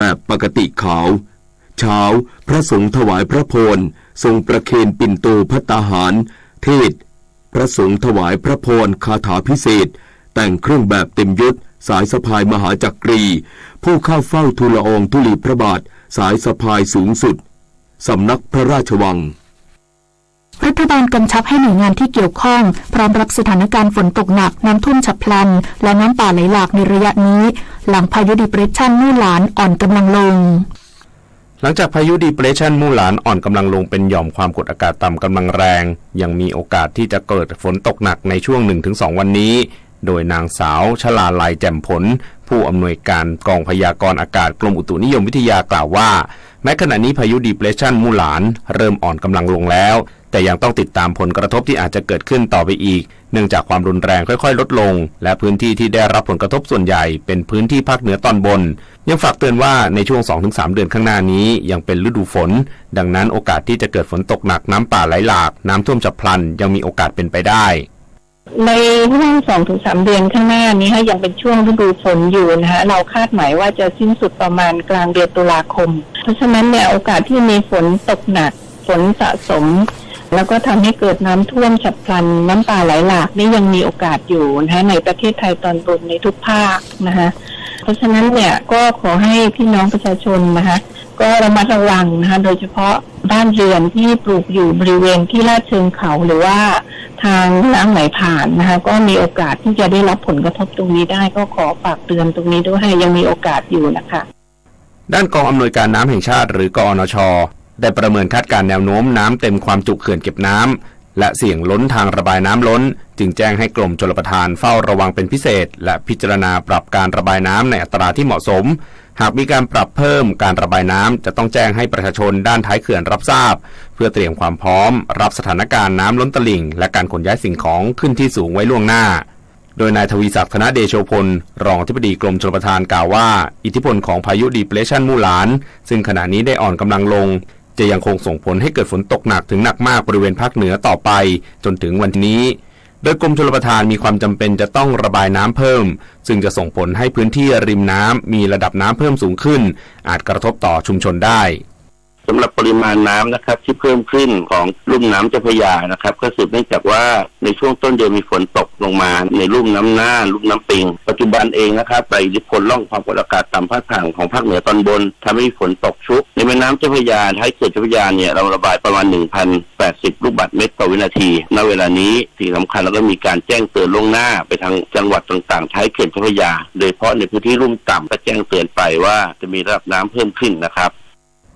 แบบปกติขาวเช้าพระสงฆ์ถวายพระพรทรงประเคนปิ่นโตภัตตาหารเทศพระสงฆ์ถวายพระพรคาถาพิเศษแต่งเครื่องแบบเต็มยศสายสะพายมหาจักรีผู้เข้าเฝ้าทูลละอองธุลีพระบาทสายสะพายสูงสุดสำนักพระราชวังรัฐบาลกำชับให้หน่วยงานที่เกี่ยวข้องพร้อมรับสถานการณ์ฝนตกหนักน้ำท่วมฉับพลันและน้ำป่าไหลหลากในระยะนี้หลังพายุดิเปรสชันมู่หลานอ่อนกำลังลงหลังจากพายุดิเปรสชันมู่หลานอ่อนกำลังลงเป็นหย่อมความกดอากาศต่ำกำลังแรงยังมีโอกาสที่จะเกิดฝนตกหนักในช่วง 1-2 วันนี้โดยนางสาวชลาลัยแจ่มผลผู้อำนวยการกองพยากรณ์อากาศกรมอุตุนิยมวิทยากล่าวว่าแม้ขณะนี้พายุดิเปรสชันมู่หลานเริ่มอ่อนกำลังลงแล้วแต่ยังต้องติดตามผลกระทบที่อาจจะเกิดขึ้นต่อไปอีกเนื่องจากความรุนแรงค่อยๆลดลงและพื้นที่ที่ได้รับผลกระทบส่วนใหญ่เป็นพื้นที่ภาคเหนือตอนบนยังฝากเตือนว่าในช่วง 2-3 เดือนข้างหน้านี้ยังเป็นฤดูฝนดังนั้นโอกาสที่จะเกิดฝนตกหนักน้ำป่าไหลหลากน้ำท่วมฉับพลันยังมีโอกาสเป็นไปได้ในช่วง 2-3 เดือนข้างหน้านี้ยังเป็นช่วงฤดูฝนอยู่นะคะเราคาดหมายว่าจะสิ้นสุดประมาณกลางเดือนตุลาคมเพราะฉะนั้นเนี่ยโอกาสที่มีฝนตกหนักฝนสะสมแล้วก็ทำให้เกิดน้ำท่วมฉับพลันน้ำป่าไหลหลากนี่ยังมีโอกาสอยู่นะคะในประเทศไทยตอนบนในทุกภาคนะคะเพราะฉะนั้นเนี่ยก็ขอให้พี่น้องประชาชนนะคะก็ระมัดระวังนะคะโดยเฉพาะบ้านเรือนที่ปลูกอยู่บริเวณที่ลาดเชิงเขาหรือว่าทางน้ำไหลผ่านนะคะก็มีโอกาสที่จะได้รับผลกระทบตรงนี้ได้ก็ขอฝากเตือนตรงนี้ด้วยยังมีโอกาสอยู่นะคะด้านกองอำนวยการน้ำแห่งชาติหรือกอนช.ได้ประเมินคาดการณ์แนวโน้มน้ำเต็มความจุเขื่อนเก็บน้ำและเสี่ยงล้นทางระบายน้ำล้นจึงแจ้งให้กรมชลประทานเฝ้าระวังเป็นพิเศษและพิจารณาปรับการระบายน้ำในอัตราที่เหมาะสมหากมีการปรับเพิ่มการระบายน้ำจะต้องแจ้งให้ประชาชนด้านท้ายเขื่อนรับทราบเพื่อเตรียมความพร้อมรับสถานการณ์น้ำล้นตลิ่งและการขนย้ายสิ่งของขึ้นที่สูงไว้ล่วงหน้าโดยนายทวีศักดิ์ธนเดโชพลรองอธิบดีกรมชลประทานกล่าวว่าอิทธิพลของพายุดิเปรสชันมู่หลานซึ่งขณะนี้ได้อ่อนกำลังลงจะยังคงส่งผลให้เกิดฝนตกหนักถึงหนักมากบริเวณภาคเหนือต่อไปจนถึงวันนี้โดยกรมชลประทานมีความจำเป็นจะต้องระบายน้ำเพิ่มซึ่งจะส่งผลให้พื้นที่ริมน้ำมีระดับน้ำเพิ่มสูงขึ้นอาจกระทบต่อชุมชนได้สำหรับปริมาณน้ำนะครับที่เพิ่มขึ้นของลุ่มน้ำเจ้าพระยานะครับก็สืบเนื่องจากว่าในช่วงต้นเดือนมีฝนตกลงมาในลุ่มน้ำน่านลุ่มน้ำปิงปัจจุบันเองนะครับไปอิทธิพลร่องความกดอากาศต่ำพาดผ่านของภาคเหนือตอนบนทำให้ฝนตกชุกในแม่น้ำเจ้าพระยาท้ายเขื่อนเจ้าพระยาเนี่ยเราระบายประมาณ 1,080 ลูกบาศก์เมตรต่อวินาทีณเวลานี้สิ่งสำคัญเราก็มีการแจ้งเตือนล่วงหน้าไปทางจังหวัดต่างๆท้ายเขื่อนเจ้าพระยาโดยเฉพาะในพื้นที่ลุ่มต่ำก็แจ้งเตือนไปว่าจะมีระดับน้ำเพิ่มขึ้นนะครับ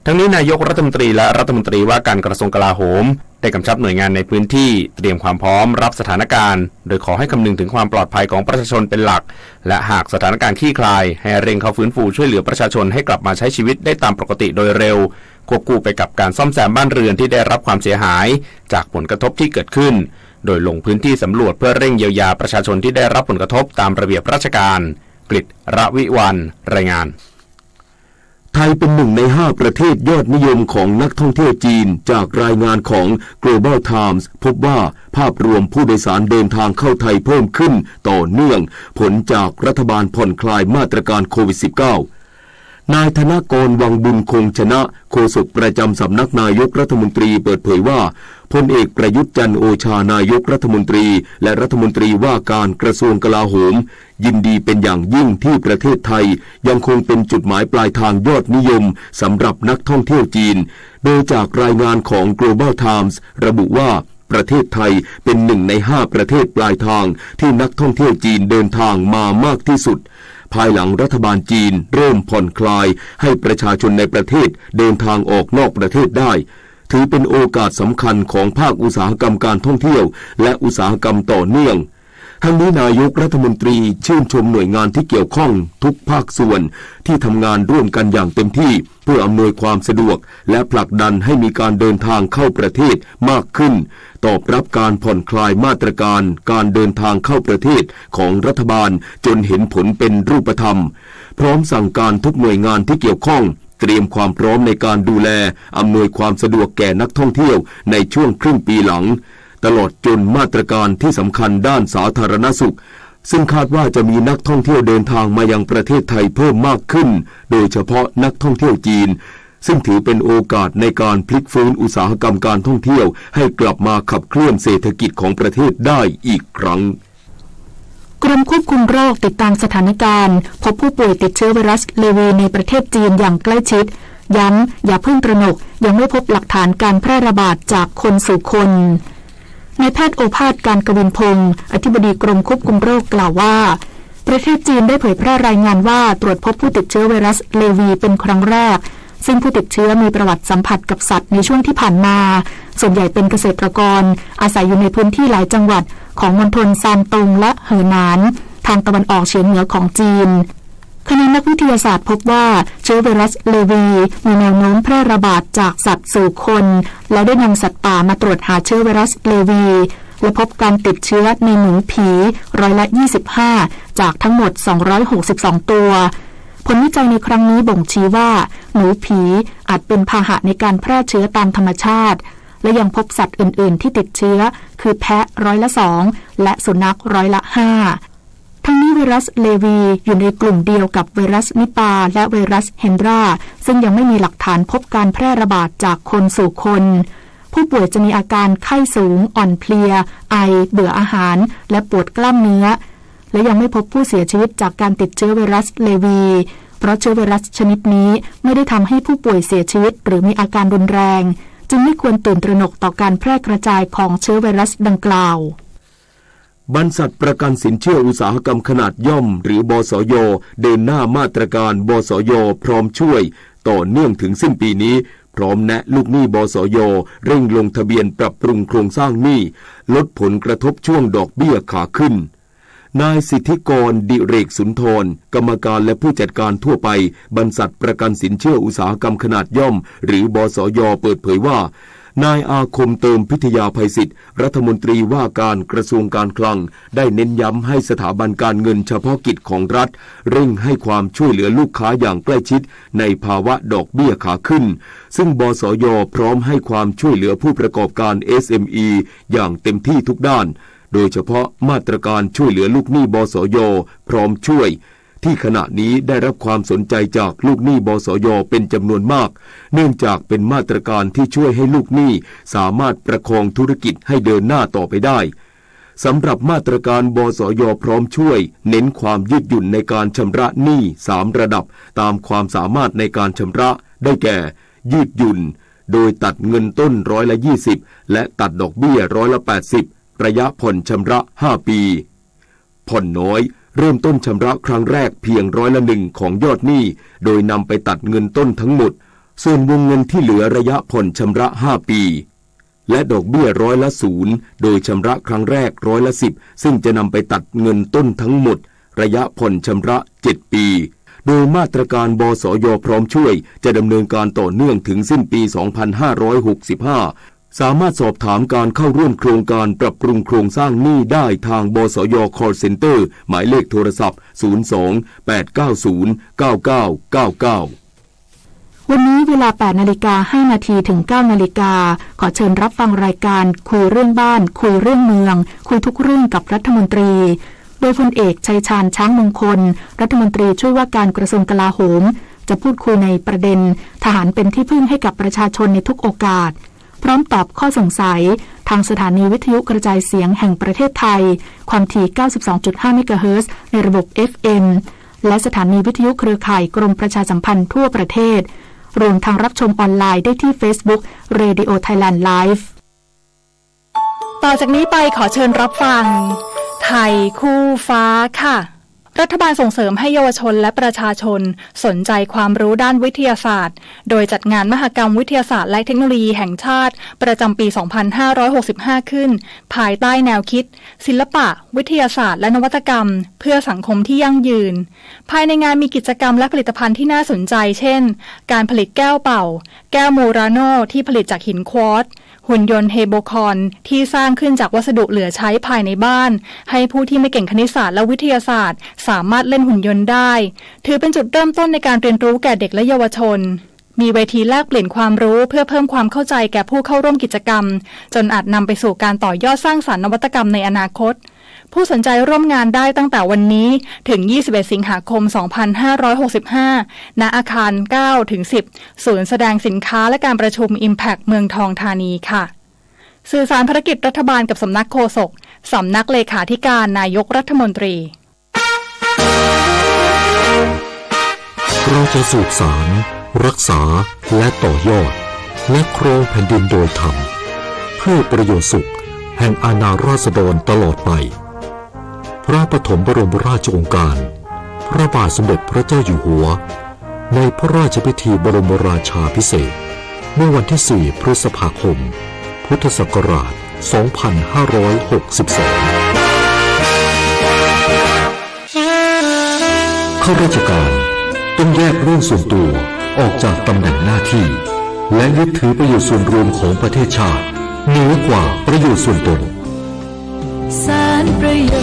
ทั้งนี้นายกรัฐมนตรีและรัฐมนตรีว่าการกระทรวงกลาโหมได้กำชับหน่วยงานในพื้นที่เตรียมความพร้อมรับสถานการณ์โดยขอให้คำนึงถึงความปลอดภัยของประชาชนเป็นหลักและหากสถานการณ์คลี่คลายให้เร่งเข้าฟื้นฟูช่วยเหลือประชาชนให้กลับมาใช้ชีวิตได้ตามปกติโดยเร็วควบคู่ไปกับการซ่อมแซมบ้านเรือนที่ได้รับความเสียหายจากผลกระทบที่เกิดขึ้นโดยลงพื้นที่สำรวจเพื่อเร่งเยียวยาประชาชนที่ได้รับผลกระทบตามระเบียบราชการกฤษระวิวรรณรายงานไทยเป็น1 ใน 5ประเทศยอดนิยมของนักท่องเที่ยวจีนจากรายงานของ Global Times พบว่าภาพรวมผู้โดยสารเดินทางเข้าไทยเพิ่มขึ้นต่อเนื่องผลจากรัฐบาลผ่อนคลายมาตรการโควิด -19 นายธนกรวังบุญคงชนะโฆษกประจำสำนักนายกรัฐมนตรีเปิดเผยว่าพลเอกประยุทธ์จันทร์โอชานายกรัฐมนตรีและรัฐมนตรีว่าการกระทรวงกลาโหมยินดีเป็นอย่างยิ่งที่ประเทศไทยยังคงเป็นจุดหมายปลายทางยอดนิยมสำหรับนักท่องเที่ยวจีนโดยจากรายงานของ Global Times ระบุว่าประเทศไทยเป็น1 ใน 5ประเทศปลายทางที่นักท่องเที่ยวจีนเดินทางมามากที่สุดภายหลังรัฐบาลจีนเริ่มผ่อนคลายให้ประชาชนในประเทศเดินทางออกนอกประเทศได้ถือเป็นโอกาสสำคัญของภาคอุตสาหกรรมการท่องเที่ยวและอุตสาหกรรมต่อเนื่องทั้งนี้นายกรัฐมนตรีชื่นชมหน่วยงานที่เกี่ยวข้องทุกภาคส่วนที่ทำงานร่วมกันอย่างเต็มที่เพื่ออำนวยความสะดวกและผลักดันให้มีการเดินทางเข้าประเทศมากขึ้นตอบรับการผ่อนคลายมาตรการการเดินทางเข้าประเทศของรัฐบาลจนเห็นผลเป็นรูปธรรมพร้อมสั่งการทุกหน่วยงานที่เกี่ยวข้องเตรียมความพร้อมในการดูแลอำนวยความสะดวกแก่นักท่องเที่ยวในช่วงครึ่งปีหลังตลอดจนมาตรการที่สำคัญด้านสาธารณสุข ซึ่งคาดว่าจะมีนักท่องเที่ยวเดินทางมายังประเทศไทยเพิ่มมากขึ้นโดยเฉพาะนักท่องเที่ยวจีนซึ่งถือเป็นโอกาสในการพลิกฟื้นอุตสาหกรรมการท่องเที่ยวให้กลับมาขับเคลื่อนเศรษฐกิจของประเทศได้อีกครั้งกรมควบคุมโรคติดตามสถานการณ์พบผู้ป่วยติดเชื้อไวรัสเลวีในประเทศจีนอย่างใกล้ชิดย้ำอย่าเพิ่งตระหนกยังไม่พบหลักฐานการแพร่ระบาดจากคนสู่คนนายแพทย์โอภาสการกวินพงศ์อธิบดีกรมควบคุมโรคกล่าวว่าประเทศจีนได้เผยแพร่รายงานว่าตรวจพบผู้ติดเชื้อไวรัสเลวีเป็นครั้งแรกซึ่งผู้ติดเชื้อมีประวัติสัมผัสกับสัตว์ในช่วงที่ผ่านมาส่วนใหญ่เป็นเกษตรกรอาศัยอยู่ในพื้นที่หลายจังหวัดของมณฑลซานตงและเหอหนานทางตะวันออกเฉียงเหนือของจีนขณะนักวิทยาศาสตร์พบว่าเชื้อไวรัสเลวีมีแนวโน้มแพร่ระบาดจากสัตว์สู่คนและได้นำสัตว์ป่ามาตรวจหาเชื้อไวรัสเลวีและพบการติดเชื้อในหนูผี25%จากทั้งหมด262ตัวผลวิจัยในครั้งนี้บ่งชี้ว่าหนูผีอาจเป็นพาหะในการแพร่เชื้อตามธรรมชาติและยังพบสัตว์อื่นๆที่ติดเชื้อคือแพะ2%และสุนัข5%ทั้งนี้ไวรัสเลวีอยู่ในกลุ่มเดียวกับไวรัสนิปาและไวรัสเฮนดราซึ่งยังไม่มีหลักฐานพบการแพร่ระบาดจากคนสู่คนผู้ป่วยจะมีอาการไข้สูงอ่อนเพลียไอเบื่ออาหารและปวดกล้ามเนื้อและยังไม่พบผู้เสียชีวิตจากการติดเชื้อไวรัสเลวีเพราะเชื้อไวรัสชนิดนี้ไม่ได้ทำให้ผู้ป่วยเสียชีวิตหรือมีอาการรุนแรงจึงไม่ควรตื่นตระหนกต่อการแพร่กระจายของเชื้อไวรัสดังกล่าวบรรษัทประกันสินเชื่ออุตสาหกรรมขนาดย่อมหรือบสย.เดินหน้ามาตรการบสย.พร้อมช่วยต่อเนื่องถึงสิ้นปีนี้พร้อมแนะลูกหนี้บสย.เร่งลงทะเบียนปรับปรุงโครงสร้างหนี้ลดผลกระทบช่วงดอกเบี้ยขาขึ้นนายสิทธิกรดิเรกสุนทรกรรมการและผู้จัดการทั่วไปบรรษัทประกันสินเชื่ออุตสาหกรรมขนาดย่อมหรือบสย.เปิดเผยว่านายอาคมเติมพิทยาภัยศิษย์รัฐมนตรีว่าการกระทรวงการคลังได้เน้นย้ำให้สถาบันการเงินเฉพาะกิจของรัฐเร่งให้ความช่วยเหลือลูกค้าอย่างใกล้ชิดในภาวะดอกเบี้ยขาขึ้นซึ่งบสย.พร้อมให้ความช่วยเหลือผู้ประกอบการ SME อย่างเต็มที่ทุกด้านโดยเฉพาะมาตรการช่วยเหลือลูกหนี้บสย.พร้อมช่วยที่ขณะนี้ได้รับความสนใจจากลูกหนี้บสย.เป็นจำนวนมากเนื่องจากเป็นมาตรการที่ช่วยให้ลูกหนี้สามารถประคองธุรกิจให้เดินหน้าต่อไปได้สำหรับมาตรการบสย.พร้อมช่วยเน้นความยืดหยุ่นในการชำระหนี้3ระดับตามความสามารถในการชำระได้แก่ยืดหยุ่นโดยตัดเงินต้น20%และตัดดอกเบี้ย80%ระยะผ่อนชำระ5ปีผ่อนน้อยเริ่มต้นชำระครั้งแรกเพียง1%ของยอดหนี้โดยนำไปตัดเงินต้นทั้งหมดส่วนวงเงินที่เหลือระยะผ่อนชำระ5ปีและดอกเบี้ย0%โดยชำระครั้งแรก10%ซึ่งจะนำไปตัดเงินต้นทั้งหมดระยะผ่อนชำระ7ปีโดยมาตรการบสย.พร้อมช่วยจะดำเนินการต่อเนื่องถึงสิ้นปี2565สามารถสอบถามการเข้าร่วมโครงการปรับปรุงโครงสร้างหนี้ได้ทางบสย. Call Center หมายเลขโทรศัพท์02-890-9999วันนี้เวลา 8:05 น.ถึง 9:00 น.ขอเชิญรับฟังรายการคุยเรื่องบ้านคุยเรื่องเมืองคุยทุกเรื่องกับรัฐมนตรีโดยพลเอกชัยชาญช้างมงคลรัฐมนตรีช่วยว่าการกระทรวงกลาโหมจะพูดคุยในประเด็นทหารเป็นที่พึ่งให้กับประชาชนในทุกโอกาสพร้อมตอบข้อสงสัยทางสถานีวิทยุกระจายเสียงแห่งประเทศไทยความถี่ 92.5 เมกะเฮิรตซ์ในระบบ FM และสถานีวิทยุเครือข่ายกรมประชาสัมพันธ์ทั่วประเทศรวมทางรับชมออนไลน์ได้ที่ Facebook Radio Thailand Live ต่อจากนี้ไปขอเชิญรับฟังไทยคู่ฟ้าค่ะรัฐบาลส่งเสริมให้เยาวชนและประชาชนสนใจความรู้ด้านวิทยาศาสตร์โดยจัดงานมหกรรมวิทยาศาสตร์และเทคโนโลยีแห่งชาติประจำปี 2565 ขึ้นภายใต้แนวคิดศิลปะวิทยาศาสตร์และนวัตกรรมเพื่อสังคมที่ยั่งยืนภายในงานมีกิจกรรมและผลิตภัณฑ์ที่น่าสนใจเช่นการผลิตแก้วเป่าแก้วโมราโนที่ผลิตจากหินควอตซ์หุ่นยนต์เฮโบคอนที่สร้างขึ้นจากวัสดุเหลือใช้ภายในบ้านให้ผู้ที่ไม่เก่งคณิตศาสตร์และวิทยาศาสตร์สามารถเล่นหุ่นยนต์ได้ถือเป็นจุดเริ่มต้นในการเรียนรู้แก่เด็กและเยาวชนมีเวทีแลกเปลี่ยนความรู้เพื่อเพิ่มความเข้าใจแก่ผู้เข้าร่วมกิจกรรมจนอาจนำไปสู่การต่อยอดสร้างสรรค์นวัตกรรมในอนาคต ผู้สนใจร่วมงานได้ตั้งแต่วันนี้ถึง 21 สิงหาคม 2565 ณ อาคาร 9-10 ศูนย์แสดงสินค้าและการประชุม Impact เมืองทองธานีค่ะสื่อสารภารกิจรัฐบาลกับสำนักโฆษกสำนักเลขาธิการนายกรัฐมนตรีเราจะสืบสานรักษาและต่อยอดและครองแผ่นดินโดยธรรมเพื่อประโยชน์สุขแห่งอาณาราษฎรตลอดไปพระปฐมบรมราชโองการพระบาทสมเด็จพระเจ้าอยู่หัวในพระราชพิธีบรมราชาภิเษกเมื่อวันที่ 4 พฤษภาคม พุทธศักราช 2562 ข้าราชการต้องแยกเรื่องส่วนตัวออกจากตำแหน่งหน้าที่และยึดถือประโยชน์ส่วนรวมของประเทศชาติเหนือกว่าประโยชน์ส่วนตนสารประโย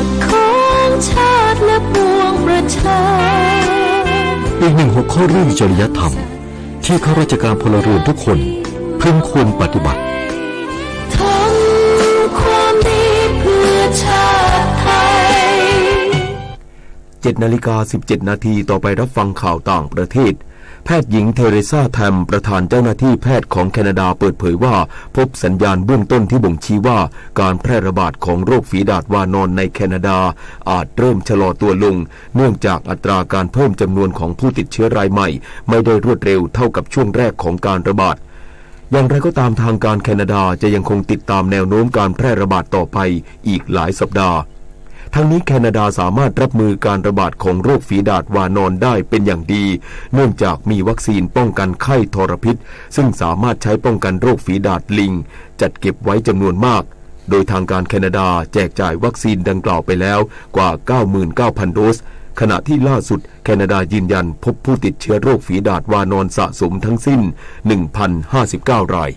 ชน์ของชาติและปวงประชาอีกหนึ่งหัวข้อเรื่องจริยธรรมที่ข้าราชการพลเรือนทุกคนพึงควรปฏิบัติทำความดีเพื่อชาติไทย 7:17 นาทีต่อไปรับฟังข่าวต่างประเทศแพทย์หญิงเทเรซาแทมประธานเจ้าหน้าที่แพทย์ของแคนาดาเปิดเผยว่าพบสัญญาณเบื้องต้นที่บ่งชี้ว่าการแพร่ระบาดของโรคฝีดาษวานอนในแคนาดาอาจเริ่มชะลอตัวลงเนื่องจากอัตราการเพิ่มจำนวนของผู้ติดเชื้อรายใหม่ไม่ได้รวดเร็วเท่ากับช่วงแรกของการระบาดอย่างไรก็ตามทางการแคนาดาจะยังคงติดตามแนวโน้มการแพร่ระบาดต่อไปอีกหลายสัปดาห์ทั้งนี้แคนาดาสามารถรับมือการระบาดของโรคฝีดาษวานอนได้เป็นอย่างดีเนื่องจากมีวัคซีนป้องกันไข้ทรพิษซึ่งสามารถใช้ป้องกันโรคฝีดาษลิงจัดเก็บไว้จำนวนมากโดยทางการแคนาดาแจกจ่ายวัคซีนดังกล่าวไปแล้วกว่า 99,000 โดสขณะที่ล่าสุดแคนาดายืนยันพบผู้ติดเชื้อโรคฝีดาษวานอนสะสมทั้งสิ้น 1,059 ราย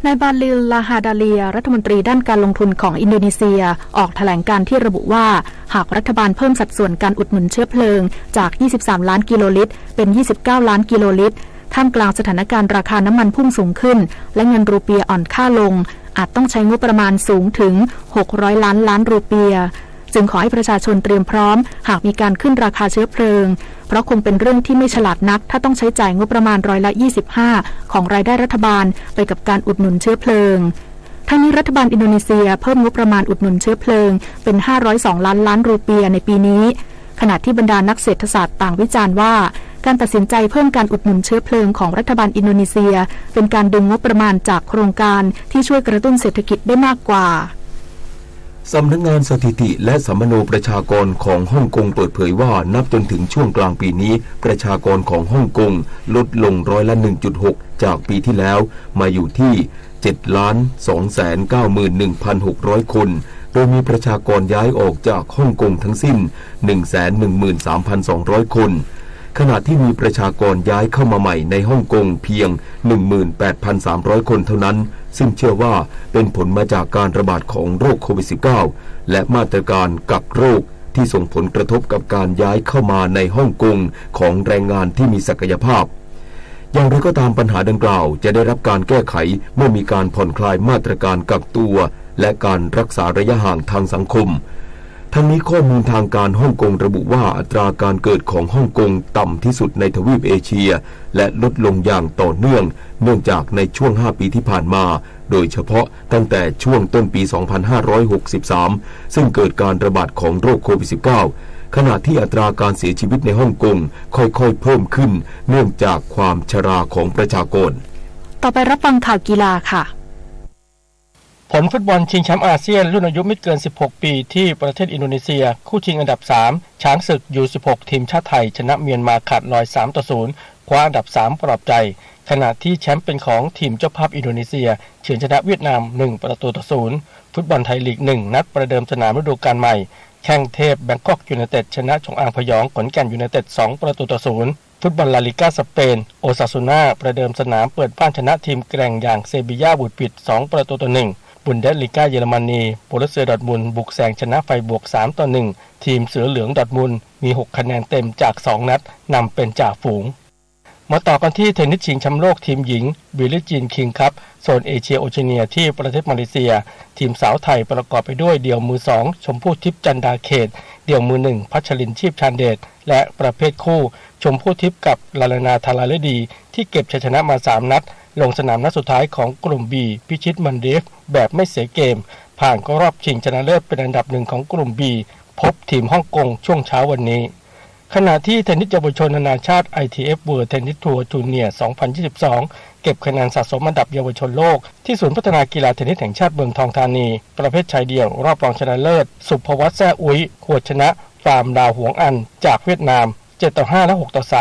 นายบาลิล ลาฮาดาเลียรัฐมนตรีด้านการลงทุนของอินโดนีเซียออกแถลงการที่ระบุว่าหากรัฐบาลเพิ่มสัดส่วนการอุดหนุนเชื้อเพลิงจาก23ล้านกิโลลิตรเป็น29ล้านกิโลลิตรท่ามกลางสถานการณ์ราคาน้ำมันพุ่งสูงขึ้นและเงินรูเปียอ่อนค่าลงอาจต้องใช้งบประมาณสูงถึง600ล้านรูเปียจึงขอให้ประชาชนเตรียมพร้อมหากมีการขึ้นราคาเชื้อเพลิงเพราะคงเป็นเรื่องที่ไม่ฉลาดนักถ้าต้องใช้จ่ายงบประมาณ25%ของรายได้รัฐบาลไปกับการอุดหนุนเชื้อเพลิงทั้งนี้รัฐบาลอินโดนีเซียเพิ่มงบประมาณอุดหนุนเชื้อเพลิงเป็น502ล้านรูเปียในปีนี้ขณะที่บรรดานักเศรษฐศาสตร์ต่างวิจารณ์ว่าการตัดสินใจเพิ่มการอุดหนุนเชื้อเพลิงของรัฐบาลอินโดนีเซียเป็นการดึงงบประมาณจากโครงการที่ช่วยกระตุ้นเศรษฐกิจได้มากกว่าสำนักงานสถิติและสัมมโนประชากรของฮ่องกงเปิดเผยว่านับจนถึงช่วงกลางปีนี้ประชากรของฮ่องกงลดลง1.6%จากปีที่แล้วมาอยู่ที่ 7,291,600 คนโดยมีประชากรย้ายออกจากฮ่องกงทั้งสิ้น 113,200 คนขณะที่มีประชากรย้ายเข้ามาใหม่ในฮ่องกงเพียง 18,300 คนเท่านั้นซึ่งเชื่อว่าเป็นผลมาจากการระบาดของโรคโควิด -19 และมาตรการกักโรคที่ส่งผลกระทบกับการย้ายเข้ามาในฮ่องกงของแรงงานที่มีศักยภาพอย่างไรก็ตามปัญหาดังกล่าวจะได้รับการแก้ไขเมื่อมีการผ่อนคลายมาตรการกักตัวและการรักษาระยะห่างทางสังคมทั้งนี้ข้อมูลทางการฮ่องกงระบุว่าอัตราการเกิดของฮ่องกงต่ำที่สุดในทวีปเอเชียและลดลงอย่างต่อเนื่องจากในช่วง5ปีที่ผ่านมาโดยเฉพาะตั้งแต่ช่วงต้นปี 2563 ซึ่งเกิดการระบาดของโรคโควิด -19 ขณะที่อัตราการเสียชีวิตในฮ่องกงค่อยๆเพิ่มขึ้นเนื่องจากความชราของประชากรต่อไปรับฟังข่าวกีฬาค่ะผลฟุตบอลชิงแชมป์อาเซียนรุ่นอายุไม่เกิน16ปีที่ประเทศอินโดนีเซียคู่ชิงอันดับ3ช้างศึก U16 ทีมชาติไทยชนะเมียนมาขาดลอย 3-0 คว้าอันดับ3ปลอบใจขณะที่แชมป์เป็นของทีมเจ้าภาพอินโดนีเซียเฉือนชนะเวียดนาม1-0ฟุตบอลไทยลีก1นัดประเดิมสนามฤดูกาลใหม่แข้งเทพแบงคอกยูไนเต็ดชนะจงอางพยองขอนแก่นยูไนเต็ด2-0ฟุตบอลลาลิก้าสเปนโอซาซูน่าประเดิมสนามเปิดบ้านชนะทีมแกร่งอย่างเซบีย่าบูดปิด2-1บุนเดสลีกาเยอรมนีโบรุสเซียดอร์ทมุนด์บุกแซงชนะไฟบวก3-1ทีมเสือเหลืองดอร์ทมุนด์มี6คะแนนเต็มจาก2นัดนำเป็นจ่าฝูง มาต่อกันที่เทนนิสชิงแชมป์โลกทีมหญิงบิลลี่จีนคิงคัพโซนเอเชียโอเชียเนียที่ประเทศมาเลเซียทีมสาวไทยประกอบไปด้วยเดี่ยวมือ2ชมพู่ทิพย์จันดาเขตเดี่ยวมือ1พัชรินชีพชานเดชและประเภทคู่ชมพู่ทิพย์กับลาลานาธาราเลดีที่เก็บชัยชนะมา3นัดลงสนามนัดสุดท้ายของกลุ่ม B พิชิตมันเดฟแบบไม่เสียเกมผ่านเข้ารอบชิงชนะเลิศเป็นอันดับ1ของกลุ่ม B พบทีมฮ่องกงช่วงเช้าวันนี้ขณะที่เทนนิสเยาวชนนานาชาติ ITF World Tennis Tour Junior 2022 เก็บคะแนนสะสมอันดับเยาวชนโลกที่ศูนย์พัฒนากีฬาเทนนิสแห่งชาติเมืองทองธานีประเภทชายเดี่ยวรอบรองชนะเลิศสุภวัฒน์แซ่อุ๋ยขวดชนะฟาร์มดาวหวงอันจากเวียดนาม7-5 และ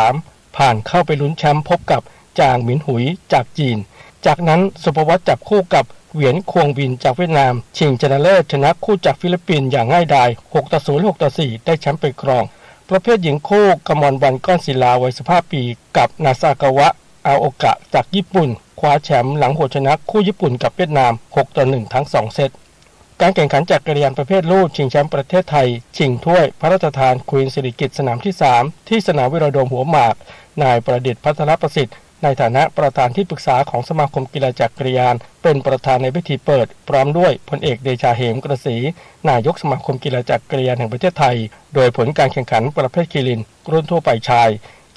6-3 ผ่านเข้าไปลุ้นแชมป์พบกับจางหมินหุยจากจีนจากนั้นสุภวัฒน์จับคู่กับเหวียนควงวินจากเวียดนามชิงชนะเลิศชนะคู่จากฟิลิปปินส์อย่างง่ายดาย 6-0 และ 6-4 ได้แชมป์ไปครองประเภทหญิงคู่กมลวันก้อนศิลาวัย15 ปีกับนาซากาวะอาโอกะจากญี่ปุ่นคว้าแชมป์หลังหัวชนะคู่ญี่ปุ่นกับเวียดนาม 6-1 ทั้ง 2 เซตการแข่งขันจักรยานประเภทลู่ชิงแชมป์ประเทศไทยชิงถ้วยพระราชทานควีนสิริกิติ์สนามที่ 3 ที่สนามวิโรดมหัวหมากนายประดิษฐ์พัทรประสิทธิ์ในฐานะประธานที่ปรึกษาของสมาคมกีฬาจักรยานเป็นประธานในพิธีเปิดพร้อมด้วยพลเอกเดชาเหมกระศรีนายกสมาคมกีฬาจักรยานแห่งประเทศไทยโดยผลการแข่งขันประเภทคีรินรุ่นทั่วไปชาย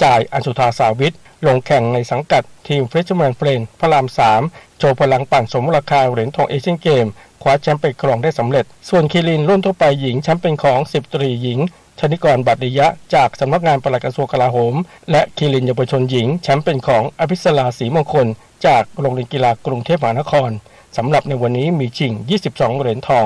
จ่ายอัญชุธาสาวิทลงแข่งในสังกัดทีมเฟรชแมนเฟรนพระราม 3โชว์พลังปั่นสมมูลค่าเหรียญทองเอเชียนเกมคว้าแชมป์ไปครองได้สำเร็จส่วนคีรินรุ่นทั่วไปหญิงแชมป์เป็นของ10 ตรีหญิงชนิกรบัตรดิยะจากสำนักงานปลัดกระทรวงกลาโหมและคีรินเยาวชนหญิงแชมป์เป็นของอภิสราศรีมงคลจากโรงเรียนกีฬากรุงเทพมหานครสำหรับในวันนี้มีชิง22 เหรียญทอง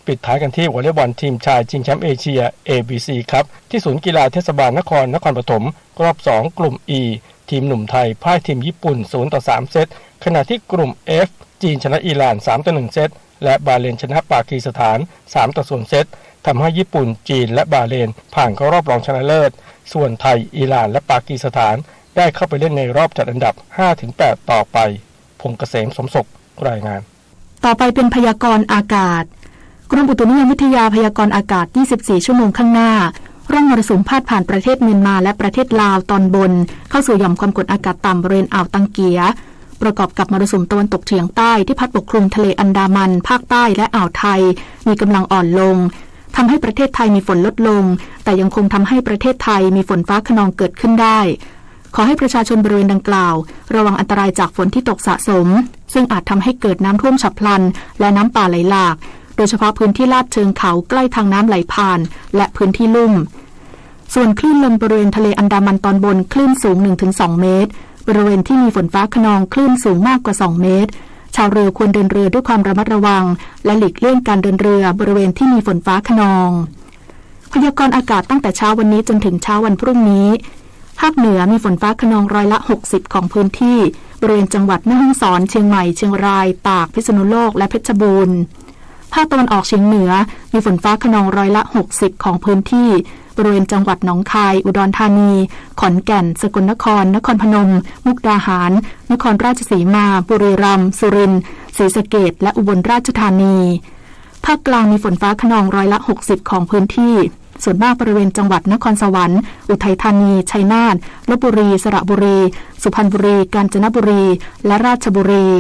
ปิดท้ายกันที่วอลเลย์บอลทีมชายชิงแชมป์เอเชีย ABC ครับที่ศูนย์กีฬาเทศบาลนครปฐมรอบ2กลุ่ม E ทีมหนุ่มไทยพ่ายทีมญี่ปุ่น 0-3 เซตขณะที่กลุ่ม F จีนชนะอิหร่าน 3-1 เซตและบาห์เรนชนะปากีสถาน 3-0 เซตทำให้ญี่ปุ่นจีนและบาห์เรนผ่านเข้ารอบรองชนะเลิศส่วนไทยอิหร่านและปากีสถานได้เข้าไปเล่นในรอบจัดอันดับ 5-8 ต่อไปพงษ์เกษมสมศุกร์รายงานต่อไปเป็นพยากรณ์อากาศกรมอุตุนิยมวิทยาพยากรณ์อากาศ24 ชั่วโมงข้างหน้าร่องมรสุมพาดผ่านประเทศเมียนมาและประเทศลาวตอนบนเข้าสู่หย่อมความกดอากาศต่ำบริเวณอ่าวตังเกียประกอบกับมรสุมตะวันตกเฉียงใต้ที่พัดปกคลุมทะเลอันดามันภาคใต้และอ่าวไทยมีกำลังอ่อนลงทำให้ประเทศไทยมีฝนลดลงแต่ยังคงทำให้ประเทศไทยมีฝนฟ้าคะนองเกิดขึ้นได้ขอให้ประชาชนบริเวณดังกล่าวระวังอันตรายจากฝนที่ตกสะสมซึ่งอาจทำให้เกิดน้ำท่วมฉับพลันและน้ำป่าไหลหลากโดยเฉพาะพื้นที่ลาดเชิงเขาใกล้ทางน้ำไหลผ่านและพื้นที่ลุ่มส่วนคลื่นลมบริเวณทะเลอันดามันตอนบนคลื่นสูง 1-2 เมตรบริเวณที่มีฝนฟ้าคะนองคลื่นสูงมากกว่า2 เมตรชาวเรือควรเดินเรือด้วยความระมัดระวังและหลีกเลี่ยงการเดินเรือบริเวณที่มีฝนฟ้าคะนองพยากรณ์อากาศตั้งแต่เช้าวันนี้จนถึงเช้าวันพรุ่งนี้ภาคเหนือมีฝนฟ้าคะนอง60%ของพื้นที่บริเวณจังหวัดแม่ฮ่องสอนเชียงใหม่เชียงรายตากพิษณุโลกและเพชรบูรณ์ภาคตะวันออกเฉียงเหนือมีฝนฟ้าคะนอง60%ของพื้นที่บริเวณจังหวัดหนองคายอุดรธานีขอนแก่นสกลนครนครพนมมุกดาหารนครราชสีมาบุรีรัมย์สุรินทร์ศรีสะเกษและอุบลราชธานีภาคกลางมีฝนฟ้าคะนอง60%ของพื้นที่ส่วนมากบริเวณจังหวัดนครสวรรค์อุทัยธานีชัยนาทลพบุรีสระบุรีสุพรรณบุรีกาญจนบุรีและราชบุรี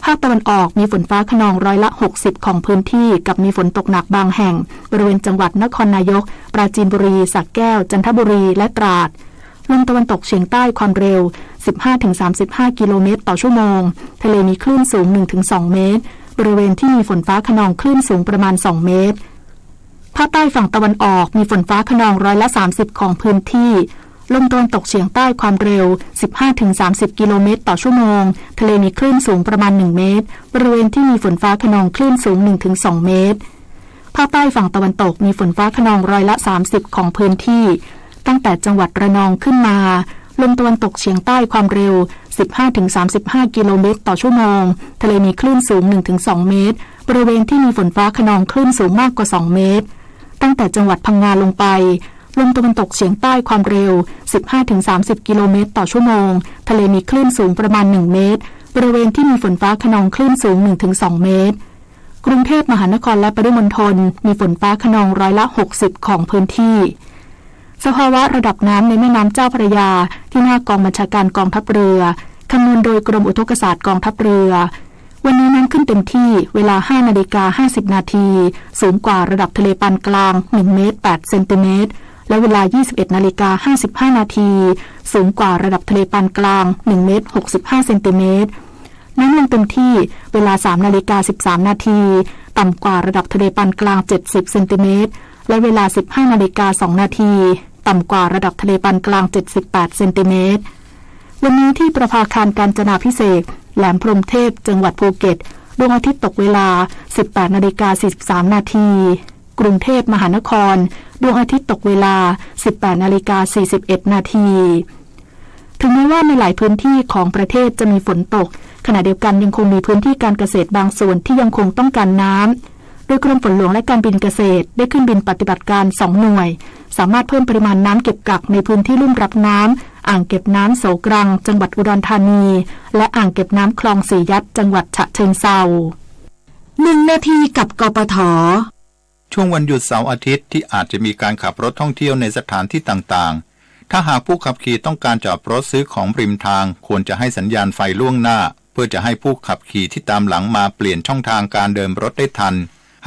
ภาคตะวันออกมีฝนฟ้าคะนอง60%ของพื้นที่กับมีฝนตกหนักบางแห่งบริเวณจังหวัดนครนายกปราจีนบุรีสระแก้วจันทบุรีและตราดลมตะวันตกเฉียงใต้ความเร็ว 15-35 กิโลเมตรต่อชั่วโมงทะเลมีคลื่นสูง 1-2 เมตรบริเวณที่มีฝนฟ้าคะนองคลื่นสูงประมาณ2 เมตรภาคใต้ฝั่งตะวันออกมีฝนฟ้าคะนอง30%ของพื้นที่ลมตะวันตกเฉียงใต้ความเร็ว 15-30 กิโลเมตรต่อชั่วโมงทะเลมีคลื่นสูงประมาณ1 เมตรบริเวณที่มีฝนฟ้าคะนองคลื่นสูง 1-2 เมตรภาคใต้ฝั่งตะวันตกมีฝนฟ้าคะนอง30%ของพื้นที่ตั้งแต่จังหวัดระนองขึ้นมาลมตะวันตกเฉียงใต้ความเร็ว 15-35 กิโลเมตรต่อชั่วโมงทะเลมีคลื่นสูง 1-2 เมตรบริเวณที่มีฝนฟ้าคะนองคลื่นสูงมากกว่า2 เมตรตั้งแต่จังหวัดพังงาลงไปลมตะวันตกเฉียงใต้ความเร็ว 15-30 กิโลเมตรต่อชั่วโมงทะเลมีคลื่นสูงประมาณ1 เมตรบริเวณที่มีฝนฟ้าคะนองคลื่นสูง 1-2 เมตรกรุงเทพมหานครและปริมณฑลมีฝนฟ้าคะนอง60%ของพื้นที่ สภาวะระดับน้ำในแม่น้ำเจ้าพระยาที่หน้ากองบัญชาการกองทัพเรือคำนวณโดยกรมอุทกศาสตร์กองทัพเรือวันนี้น้ำขึ้นเต็มที่เวลา 5:50 นาทีสูงกว่าระดับทะเลปานกลาง1 เมตร 8 เซนติเมตรและเวลา 21:55 นาทีสูงกว่าระดับทะเลปานกลาง1 เมตร 65 เซนติเมตรน้ำลงเต็มที่เวลา 3:13 นาทีต่ำกว่าระดับทะเลปานกลาง70 เซนติเมตรและเวลา 15:02 นาทีต่ำกว่าระดับทะเลปานกลาง78 เซนติเมตรวันนี้ที่ประภาคารกาญจนาภิเษกแหลมพรหมเทพจังหวัดภูเก็ตดวงอาทิตย์ตกเวลา 18:43 นาทีกรุงเทพมหานครดวงอาทิตย์ตกเวลา 18:41 นาทีถึงแม้ว่าในหลายพื้นที่ของประเทศจะมีฝนตกขณะเดียวกันยังคงมีพื้นที่การเกษตรบางส่วนที่ยังคงต้องการน้ำโดยกรมฝนหลวงและการบินเกษตรได้ขึ้นบินปฏิบัติการ2 หน่วยสามารถเพิ่มปริมาณน้ำเก็บกักในพื้นที่ลุ่มรับน้ำอ่างเก็บน้ำโสกรังจังหวัดอุดรธานีและอ่างเก็บน้ำคลองสียัดจังหวัดฉะเชิงเทรา1 นาทีกับกปท.ช่วงวันหยุดเสาร์อาทิตย์ที่อาจจะมีการขับรถท่องเที่ยวในสถานที่ต่างๆถ้าหากผู้ขับขี่ต้องการจอดรถซื้อของริมทางควรจะให้สัญญาณไฟล่วงหน้าเพื่อจะให้ผู้ขับขี่ที่ตามหลังมาเปลี่ยนช่องทางการเดินรถได้ทัน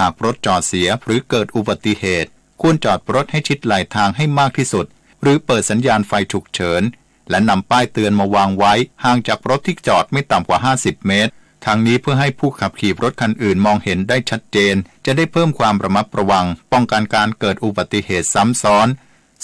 หากรถจอดเสียหรือเกิดอุบัติเหตุควรจอดรถให้ชิดไหลทางให้มากที่สุดหรือเปิดสัญญาณไฟฉุกเฉินและนำป้ายเตือนมาวางไว้ห่างจากรถที่จอดไม่ต่ำกว่า50 เมตรทางนี้เพื่อให้ผู้ขับขี่รถคันอื่นมองเห็นได้ชัดเจนจะได้เพิ่มความระมัดระวังป้องกันการเกิดอุบัติเหตุซ้ำซ้อน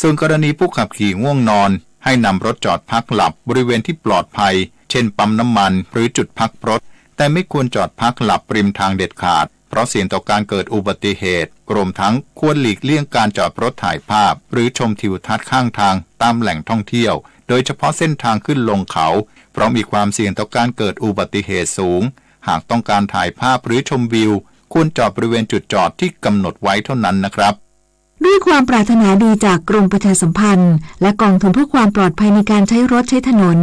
ส่วนกรณีผู้ขับขี่ง่วงนอนให้นำรถจอดพักหลับบริเวณที่ปลอดภัยเช่นปั๊มน้ำมันหรือจุดพักรถแต่ไม่ควรจอดพักหลับริมทางเด็ดขาดเพราะเสี่ยงต่อการเกิดอุบัติเหตุรวมทั้งควรหลีกเลี่ยงการจอดรถถ่ายภาพหรือชมทิวทัศน์ข้างทางตามแหล่งท่องเที่ยวโดยเฉพาะเส้นทางขึ้นลงเขาเพราะมีความเสี่ยงต่อการเกิดอุบัติเหตุสูงหากต้องการถ่ายภาพหรือชมวิวควรจอดบริเวณจุดจอดที่กำหนดไว้เท่านั้นนะครับด้วยความปรารถนาดีจากกรมประชาสัมพันธ์และกองทุนเพื่อความปลอดภัยในการใช้รถใช้ถนน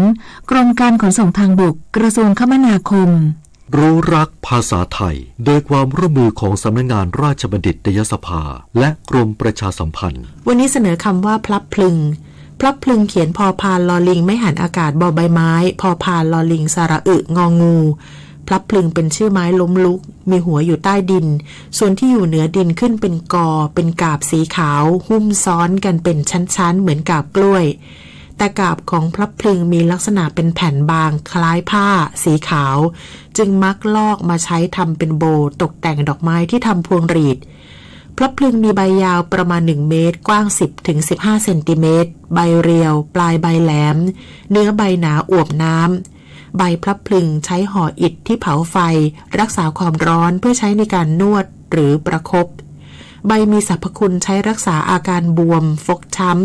กรมการขนส่งทางบกกระทรวงคมนาคมรู้รักภาษาไทยโดยความร่วมมือของสำนักงานราชบัณฑิตยสภาและกรมประชาสัมพันธ์วันนี้เสนอคำว่าพลับพลึงพลับพลึงเขียนพอพานลอลิงไม่หันอากาศบอใบไม้พอพานลอลิงสระอึงองูพลับพลึงเป็นชื่อไม้ล้มลุกมีหัวอยู่ใต้ดินส่วนที่อยู่เหนือดินขึ้นเป็นกอเป็นกาบสีขาวหุ้มซ้อนกันเป็นชั้นๆเหมือนกาบกล้วยแต่กาบของพลับพลึงมีลักษณะเป็นแผ่นบางคล้ายผ้าสีขาวจึงมักลอกมาใช้ทำเป็นโบตกแต่งดอกไม้ที่ทำพวงหรีดพลับพลึงมีใบยาวประมาณ1 เมตรกว้าง10-15 เซนติเมตรใบเรียวปลายใบแหลมเนื้อใบหนาอวบน้ำใบพลับพลึงใช้ห่ออิฐที่เผาไฟรักษาความร้อนเพื่อใช้ในการนวดหรือประคบใบมีสรรพคุณใช้รักษาอาการบวมฟกช้ำ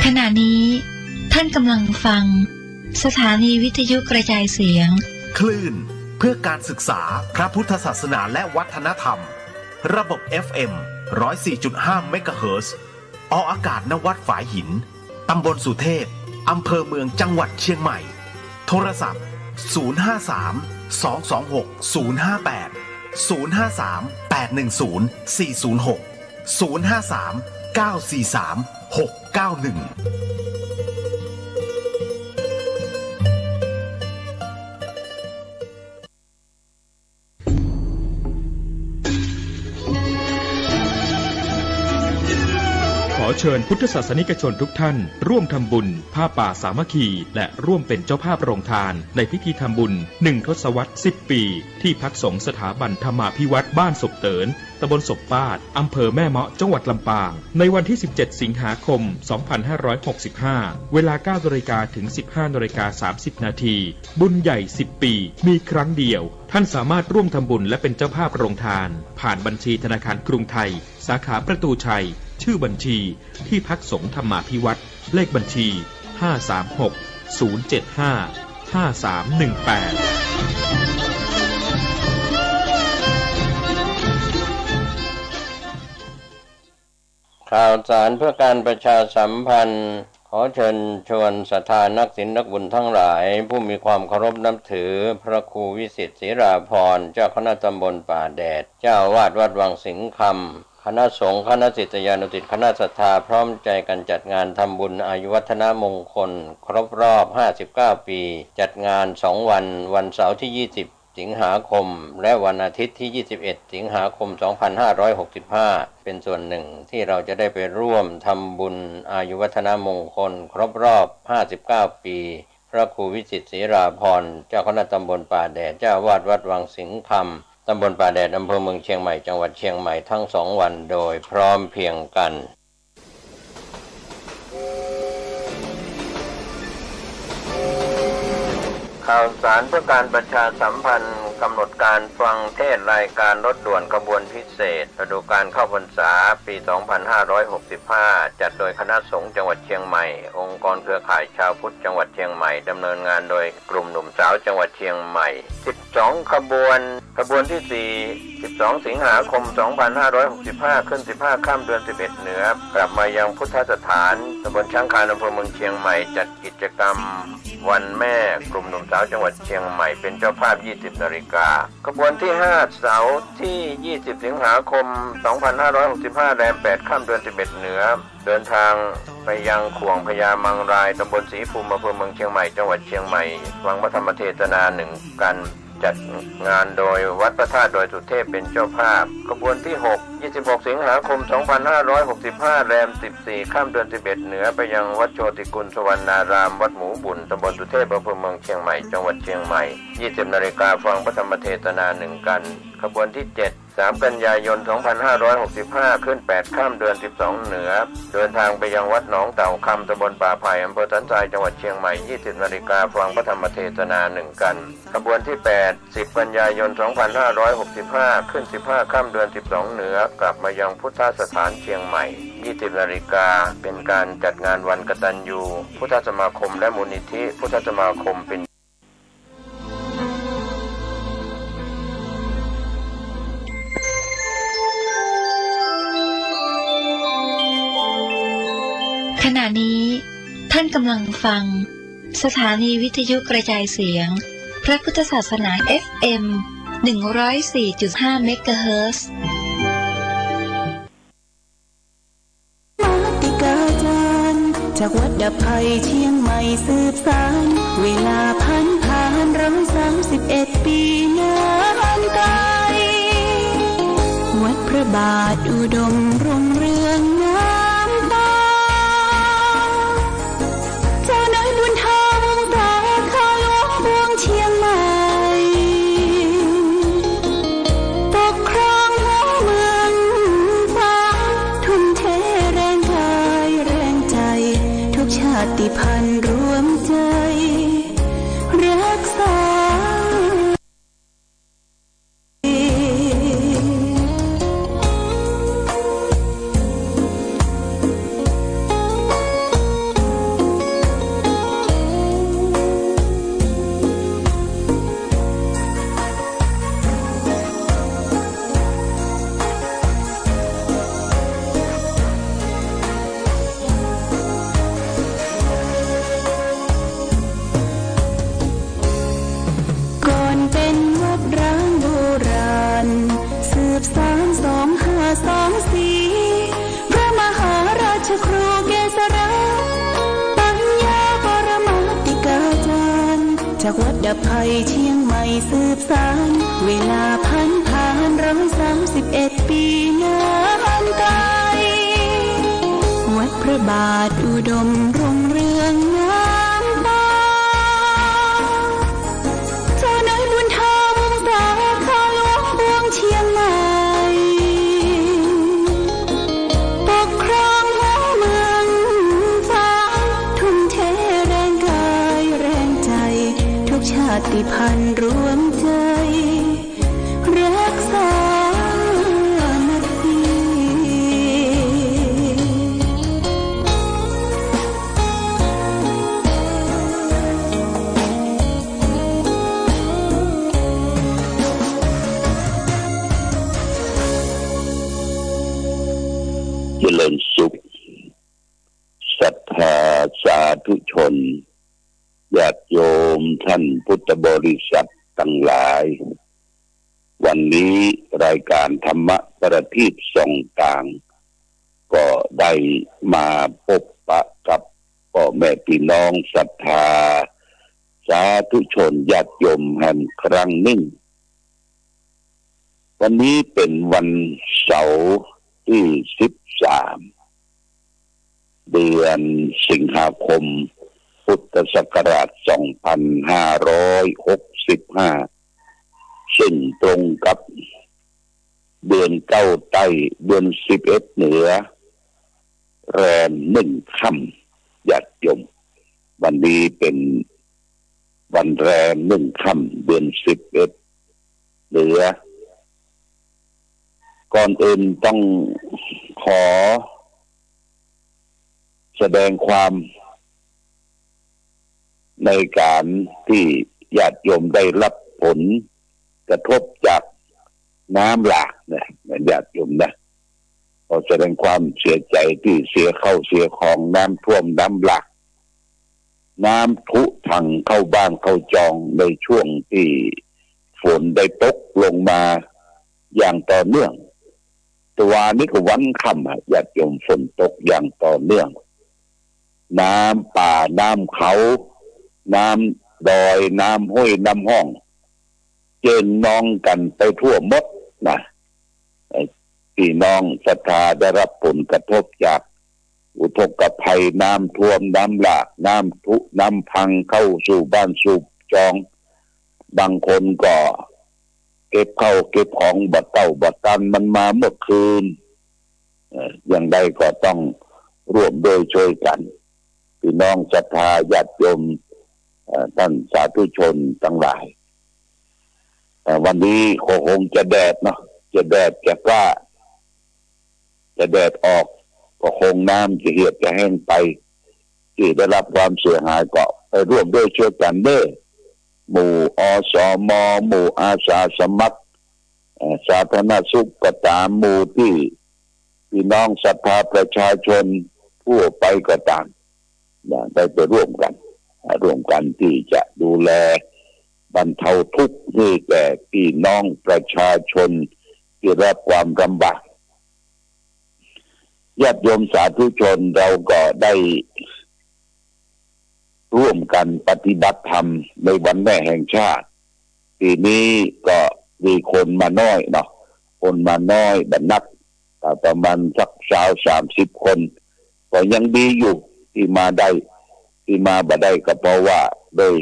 ขณะนี้ท่านกำลังฟังสถานีวิทยุกระจายเสียงคลื่นเพื่อการศึกษาพระพุทธศาสนาและวัฒนธรรมระบบ FM 104.5 เมกะเฮิรตซ์ออกอากาศณวัดฝายหินตำบลสุเทพอำเภอเมืองจังหวัดเชียงใหม่โทรศัพท์053-226-058-053-810-406-053-943-691ขอเชิญพุทธศาสนิกชนทุกท่านร่วมทำบุญผ้าป่าสามัคคีและร่วมเป็นเจ้าภาพโรงทานในพิธีทำบุญ1 ทศวรรษ 10 ปีที่พักสงฆ์สถาบันธรรมาภิวัตรบ้านศพเตินตำบลศพปาดอำเภอแม่เมาะจังหวัดลำปางในวันที่17 สิงหาคม 2565 เวลา 9:00 น. ถึง 15:30 น. บุญใหญ่ 10 ปีมีครั้งเดียวท่านสามารถร่วมทำบุญและเป็นเจ้าภาพโรงทานผ่านบัญชีธนาคารกรุงไทยสาขาประตูชัยชื่อบัญชีที่พักสงฆ์ธรรมาภิวัตรเลขบัญชี536-075-5318ข่าวสารเพื่อการประชาสัมพันธ์ ขอเชิญชวนศรัทธานักศิลป์นักบุญทั้งหลายผู้มีความเคารพนับถือพระครูวิสิทธิ์ศรีราภรณ์เจ้าคณะตำบลป่าแดดเจ้าอาวาสวัดวังสิงห์คำคณะสงฆ์คณะศิษยานุศิษย์คณะศรัทธาพร้อมใจกันจัดงานทำบุญอายุวัฒนมงคลครบรอบ59ปีจัดงาน2วันวันเสาร์ที่20สิงหาคมและวันอาทิตย์ที่21สิงหาคม2565เป็นส่วนหนึ่งที่เราจะได้ไปร่วมทำบุญอายุวัฒนมงคลครบรอบ59ปีพระครูวิจิตรศรีราภรณ์เจ้าคณะตำบลป่าแดดเจ้าอาวาสวัดวังสิงห์คำตำบลป่าแดดอำเภอเมืองเชียงใหม่จังหวัดเชียงใหม่ทั้ง2วันโดยพร้อมเพรียงกันข่าวสารเพื่อการประชาสัมพันธ์กำหนดการฟังเทศรายการรถด่วนขบวนพิเศษฤดูกาลเข้าพรรษาปี 2565 จัดโดยคณะสงฆ์จังหวัดเชียงใหม่องค์กรเครือข่ายชาวพุทธจังหวัดเชียงใหม่ดำเนินงานโดยกลุ่มหนุ่มสาวจังหวัดเชียงใหม่12ขบวนที่4 12สิงหาคม2565ขึ้น15ค่ำเดือน11เหนือกลับมายังพุทธสถานตำบลช้างคานอำเภอเมืองเชียงใหม่จัดกิจกรรมวันแม่กลุ่มหนุ่มสาวจังหวัดเชียงใหม่เป็นเจ้าภาพ 20 นาฬิกาขบวนที่5เสาร์ที่20สิงหาคม2565แรม8ค่ำเดือน11เหนือเดินทางไปยังขวงพญามังรายตำบลศรีภูมิอำเภอเมืองเชียงใหม่จังหวัดเชียงใหม่ฟังพระธรรมเทศนา1กันจัดงานโดยวัดพระธาตุดอยสุเทพเป็นเจ้าภาพขบวนที่6 26สิงหาคม2565แรม14ค่ำเดือน11เหนือไปยังวัดโชติกุลสวรรณารามวัดหมูบุญตำบลสุเทพอำเภอเมืองเชียงใหม่จังหวัดเชียงใหม่20 นาฬิกาฟังพระธรรมเทศนา1กันขบวนที่7 3 กันยายน2565ขึ้น8ค่ำเดือน12เหนือเดินทางไปยังวัดหนองเต่าคำตำบลป่าไผ่อำเภอสันทรายจังหวัดเชียงใหม่20 นาฬิกาฟังพระธรรมเทศนา1กันขบวนที่8 10 กันยายน2565ขึ้น15ค่ำเดือน12เหนือกลับมายังพุทธสถานเชียงใหม่20 นาฬิกาเป็นการจัดงานวันกตัญญูพุทธสมาคมและมูลนิธิพุทธสมาคมเป็นขณะนี้ท่านกำลังฟังสถานีวิทยุกระจายเสียงพระพุทธศาสนา FM 104.5 เมกะเฮิรตซ์มาติกาจารย์จากวัดดับภัยเชียงใหม่สืบสานเวลาผ่าน131 ปีนานไกลวัดพระบาทอุดมรุ่งเรืองงามตาเจ้านายบุญธรรมแต่ข้าหลวงพวงเชียงใหม่ปกครองหัวเมืองฟ้าทุ่มเทแรงกายแรงใจทุกชาติพันธุ์รวมใจรักษาพระมหาราชครูเกษรปัญญาปรมาติกาจารย์จากวัดดับภัยเชียงใหม่สืบสานเวลาผ่าน131 ปีนานไกลวัดพระบาทอุดมรุ่งเรืองงามตาเจ้านายบุญธรรมแต่ข้าหลวงพวงเชียงใหม่ชาติพันธุ์รวมใจรักษานาทีเจริญสุขศรัทธา สาธุชนญาติโยมท่านพุทธบริษัททั้งหลายวันนี้รายการธรรมประทีปส่องต่างก็ได้มาพบปะกับพ่อแม่พี่น้องศรัทธาสาธุชนญาติโยมแห่งครั้งหนึ่งวันนี้เป็นวันเสาร์ที่13เดือนสิงหาคมพุทธศักราช2565ซึ่งตรงกับเดือน9ใต้เดือน11เหนือแรม1ค่ำญาติโยมวันนี้เป็นวันแรม1ค่ำเดือน11เหนือก่อนอื่นต้องขอแสดงความในการที่ญาติโยมได้รับผลกระทบจากน้ำหลากนะญาติโยมนะขอแสดงความเสียใจที่เสียเข้าเสียของน้ำท่วมน้ำหลากน้ำทุถังเข้าบ้านเข้าจองในช่วงที่ฝนได้ตกลงมาอย่างต่อเนื่องตัวนี้ก็วันค่ำญาติโยมฝนตกอย่างต่อเนื่องน้ำป่าน้ำเขาน้ำดอยน้ำห้วยน้ำห้องเจนน้องกันไปทั่วหมดนะพี่น้องศรัทธาได้รับผลกระทบจากอุทกภัยน้ำท่วมน้ำหลากน้ำทุน้ำพังเข้าสู่บ้านสู่จองบางคนก็เก็บเข้าเก็บของบัดเต้าบัดตันมันมาเมื่อคืนอย่างใดก็ต้องร่วมโดยช่วยกันพี่น้องศรัทธาญาติโยมท่านสาธุชนทั้งหลายวันนี้คงจะแดดเนาะจะแดดจะกล้าจะแดดออกก็คงน้ำจะเหี่ยวจะแห้งไปที่ได้รับความเสียหายก็ไปร่วมด้วยช่วยกันเด้อหมู่อสมหมู่อาสาสมัครสาธารณสุขก็ตามหมู่ที่พี่น้องศรัทธาประชาชนทั่วไปก็ตามได้ไปร่วมกันที่จะดูแลบรรเทาทุกข์ให้แก่พี่น้องประชาชนที่รับความลำบากญาติโยมสาธุชนเราก็ได้ร่วมกันปฏิบัติธรรมในวันแม่แห่งชาติปีนี้ก็มีคนมาน้อยเนาะคนมาน้อยแต่นักประมาณสัก30คนก็ยังดีอยู่ที่มาได้ที่มาบ่ได้ก็เพราะว่าโดย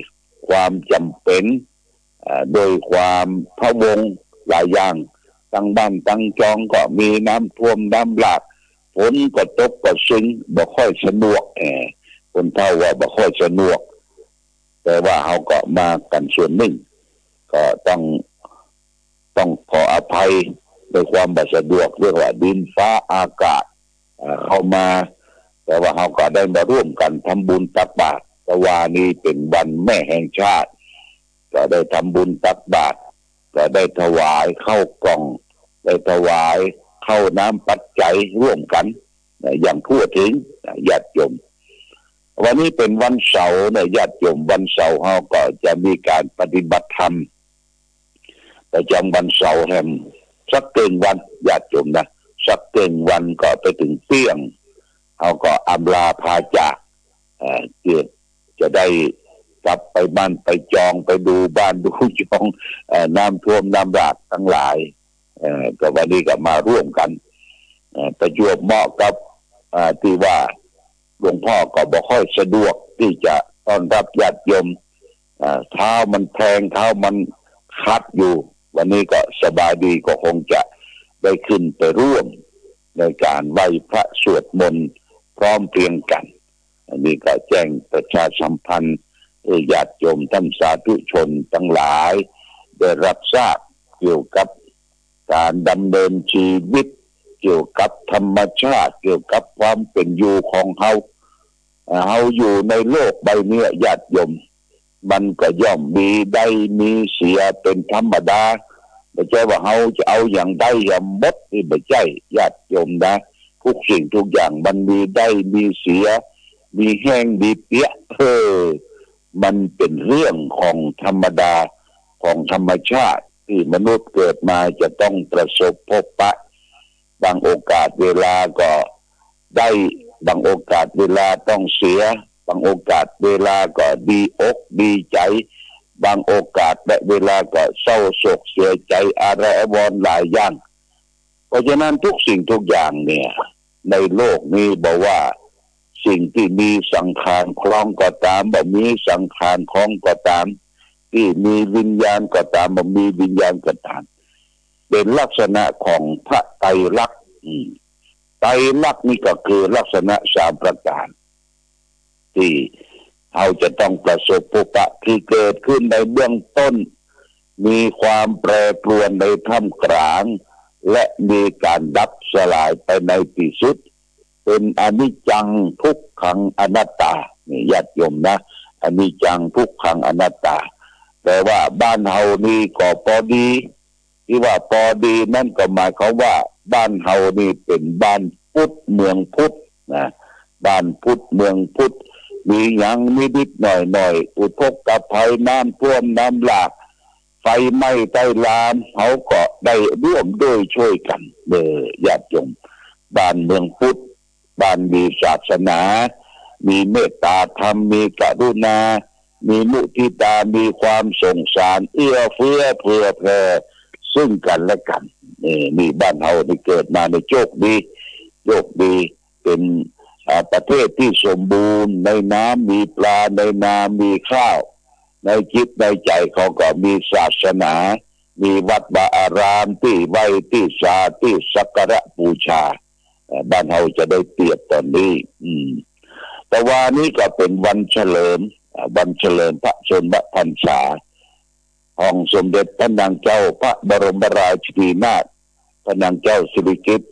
ความจำเป็นโดยความพะวงหลายอย่างตั้งบ้านตั้งจองก็มีน้ำท่วมน้ำหลากฝนก็ตกก็ซึ้งบ่ค่อยสะดวกคนเท่าว่าบ่ค่อยสะดวกแต่ว่าเขาก็มากันส่วนหนึ่งก็ต้องขออภัยในความบ่สะดวกเรียกว่าดินฟ้าอากาศเข้ามาแต่ว่าเขาก็ได้มาร่วมกันทำบุญตักบาตรแต่ว่านี้เป็นวันแม่แห่งชาติก็ได้ทำบุญตักบาตรก็ได้ถวายข้าวกล่องได้ถวายข้าวน้ำปัจจัยร่วมกันอย่างทั่วถึงญาติโยมวันนี้เป็นวันเสาร์นะญาติโยมวันเสาร์เขาก็จะมีการปฏิบัติธรรมประจำวันเสาร์แห่งสักเกินวันญาติโยมนะสักเกินวันก็ไปถึงเที่ยงเขาก็อำลาพาจากเพื่อจะได้กลับไปบ้านไปจองไปดูบ้านดูจองน้ำท่วมน้ำหลากทั้งหลายก็วันนี้ก็มาร่วมกันประจวบเหมาะกับที่ว่าหลวงพ่อก็บ่ค่อยสะดวกที่จะต้อนรับญาติโยมเท้ามันแพงเท้ามันคัดอยู่วันนี้ก็สบายดีก็คงจะได้ขึ้นไปร่วมในการไหว้พระสวดมนต์พร้อมเพรียงกันอันนี้ก็แจ้งประชาสัมพันธ์ญาติโยมท่านสาธุชนทั้งหลายได้รับทราบเกี่ยวกับการดำเนินชีวิตเกี่ยวกับธรรมชาติเกี่ยวกับความเป็นอยู่ของเฮาอยู่ในโลกใบนี้ญาติโยมมันก็ย่อมมีได้มีเสียเป็นธรรมดาไม่ใช่ว่าเฮาจะเอาอย่างใดอย่างหมดนี่ไม่ใช่ญาติโยมนะทุกสิ่งทุกอย่างมันมีได้มีเสีย มีแห้งดีเปี้ยมันเป็นเรื่องของธรรมดาของธรรมชาติที่มนุษย์เกิดมาจะต้องประสบพบปะบางโอกาสเวลาก็ได้บางโอกาสเวลาต้องเสียบางโอกาสเวลาก็ดีอกดีใจบางโอกาสและเวลาก็เศร้าโศกเสียใจอะไรอาวรณ์หลายอย่างเพราะฉะนั้นทุกสิ่งทุกอย่างเนี่ยในโลกนี้บอกว่าสิ่งที่มีสังขารคล้องก็ตามบ่มีสังขารคล้องก็ตามที่มีวิญญาณก็ตามบ่มีวิญญาณก็ตามเป็นลักษณะของพระไตรลักษณ์ไตรลักษณ์นี่ก็คือลักษณะ3ประการที่เราจะต้องประสบพบปะที่เกิดขึ้นในเบื้องต้นมีความแปรปรวนในท่ามกลางและมีการดับสลายไปในที่สุดเป็นอนิจจังทุกขังอนัตตานี่ญาติโยมนะอนิจจังทุกขังอนัตตาแต่ว่าบ้านเฮานี่ก็พอดีที่ว่าพอดีนั่นก็หมายความว่าบ้านเฮานี่เป็นบ้านพุทธเมืองพุทธนะบ้านพุทธเมืองพุทธมีหยังนิดๆหน่อยๆอุทกภัยน้ำท่วมน้ำหลากไฟไหม้ใต้ลามเขาก็ได้ร่วมด้วยช่วยกันญาติโยมบ้านเมืองพุทธบ้านมีศาสนามีเมตตาธรรมมีกรุณามีมุทิตามีความสงสารเอื้อเฟื้อเผื่อแผ่ซึ่งกันและกันนี่บ้านเฮาที่เกิดมาในโชคดีเป็นประเทศที่สมบูรณ์ในน้ำมีปลาในนามีข้าวในจิตในใจเขาก็มีศาสนามีวัดวาอารามที่ไหว้ที่ศาที่สักการะบูชาบ้านเฮาจะได้เปรียบตอนนี้แต่ว่านี้ก็เป็นวันเฉลิมพระชนมพรรษาของสมเด็จพระนางเจ้าพระบรมราชินีนาถพระนางเจ้าสิริกิติ์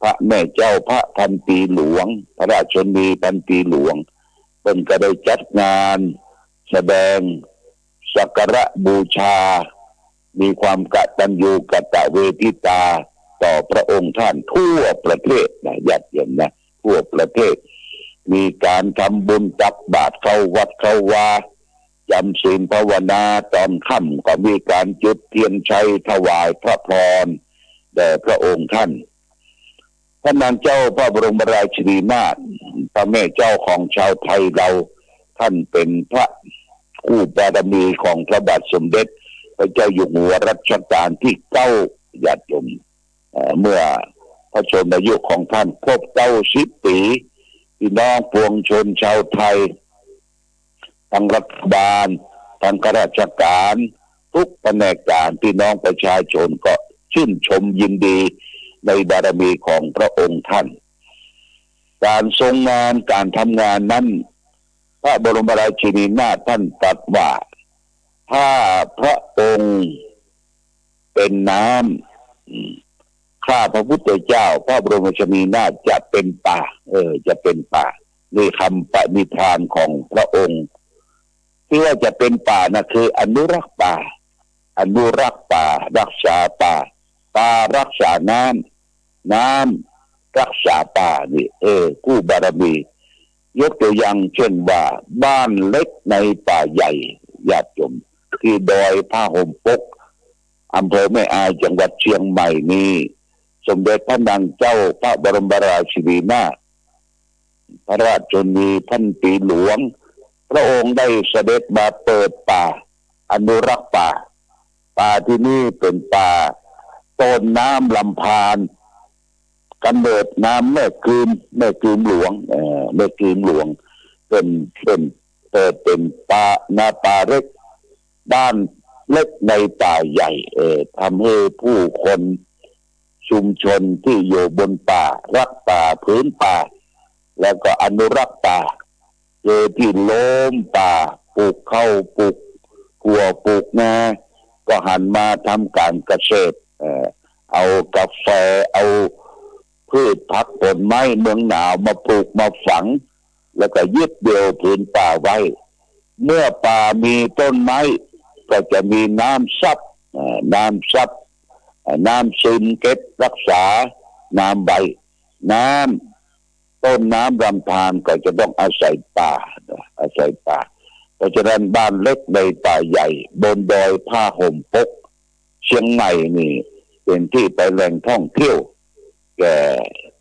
พระแม่เจ้าพระพันปีหลวงพระราชชนีพันปีหลวงเป็นก็ได้จัดงานแสดงสักการะบูชามีความกตัญญูกตเวทิตาต่อพระองค์ท่านทั่วประเทศนะญาติโยมนะทั่วประเทศมีการทำบุญตักบาตรเข้าวัดเข้าวาจำศีลภาวนาตอนค่ำก็มีการจุดเทียนชัยถวายพระพรแด่พระองค์ท่านพระนางเจ้าพระบรมราชินีนาถพระแม่เจ้าของชาวไทยเราท่านเป็นพระคู่บารมีของพระบาทสมเด็จพระเจ้าอยู่หัวรัชกาลที่9ญาติโยมเมื่อพระชนมายุของท่านครบ90 ปีพี่น้องปวงชนชาวไทยทั้งรัฐบาลทั้งข้าราชการทุกแผนกการพี่น้องประชาชนก็ชื่นชมยินดีในบารมีของพระองค์ท่านการทรงงานการทำงานนั้นพระบรมราชินีนาถท่านตรัสว่าถ้าพระองค์เป็นน้ำข้าพระพุทธเจ้าพระบรมราชินีนาถจะเป็นป่าจะเป็นป่านี่คำปณิธานของพระองค์ที่ว่าจะเป็นป่านะคืออนุรักษ์ป่ารักษาป่ารักษาน้ำรักษาป่านี่ผู้บารมียกตัวอย่างเช่นว่าบ้านเล็กในป่าใหญ่ญาติโยมที่ดอยผ้าห่มปกอำเภอแม่อายจังหวัดเชียงใหม่นี้สมเด็จพระนางเจ้าพระบรมราชินีนาถพระราชชนีพันปีหลวงพระองค์ได้เสด็จมาเปิดป่าอนุรักษ์ป่าที่นี่เป็นป่าต้นน้ำลำพานกำเนิดน้ำแม่กลืมหลวงเป็นป่านาป่าเล็กบ้านเล็กในป่าใหญ่ทำให้ผู้คนชุมชนที่อยู่บนป่ารักป่าพื้นป่าแล้วก็อนุรักษ์ป่าที่ล้มป่าปลูกข้าวปลูกถั่วปลูกนาก็หันมาทำการเกษตรเอากาแฟเอาพืชผักผลไม้เมืองหนาวมาปลูกมาฝังแล้วก็ยึดเดี่ยวพื้นป่าไว้เมื่อป่ามีต้นไม้ก็จะมีน้ำซับน้ำซึมเก็บรักษาน้ำใบน้ ต้นน้ำลำธารก็จะต้องอาศัยป่าเพราะฉะนั้นบ้านเล็กในป่าใหญ่บนดอยผ้าห่มปกเชียงใหม่นี่เป็นที่ไปแหล่งท่องเที่ยวแก่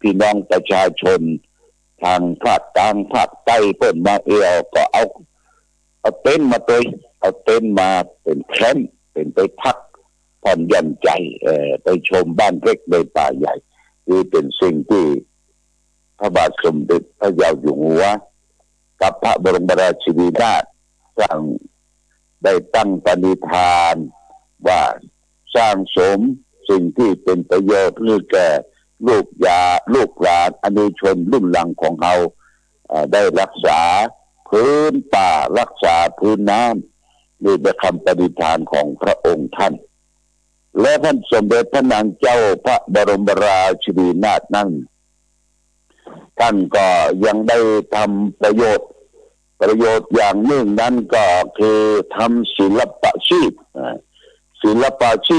พี่น้องประชาชนทางภาคกลางภาคใต้เพิ่นมาก็เอาเต็นท์มาเอาเต็นท์มาเป็นแคมป์เป็นไปพักผ่อนหย่อนใจไปชมบ้านเล็กในป่าใหญ่คือเป็นสิ่งที่พระบาทสมเด็จพระเจ้าอยู่หัวกับพระบรมราชินีนาถสร้างได้ตั้งปณิธานว่าสร้างสมสิ่งที่เป็นประโยชน์ให้แก่ลูกหลานอนุชนรุ่นหลังของเราได้รักษาพื้นป่ารักษาพื้นน้ำนี่เป็นคำปณิธานของพระองค์ท่านและท่านสมเด็จพระนางเจ้าพระบรมราชินีนาถนั้นท่านก็ยังได้ทำประโยชน์อย่างหนึ่งนั้นก็คือทำศิลปาชี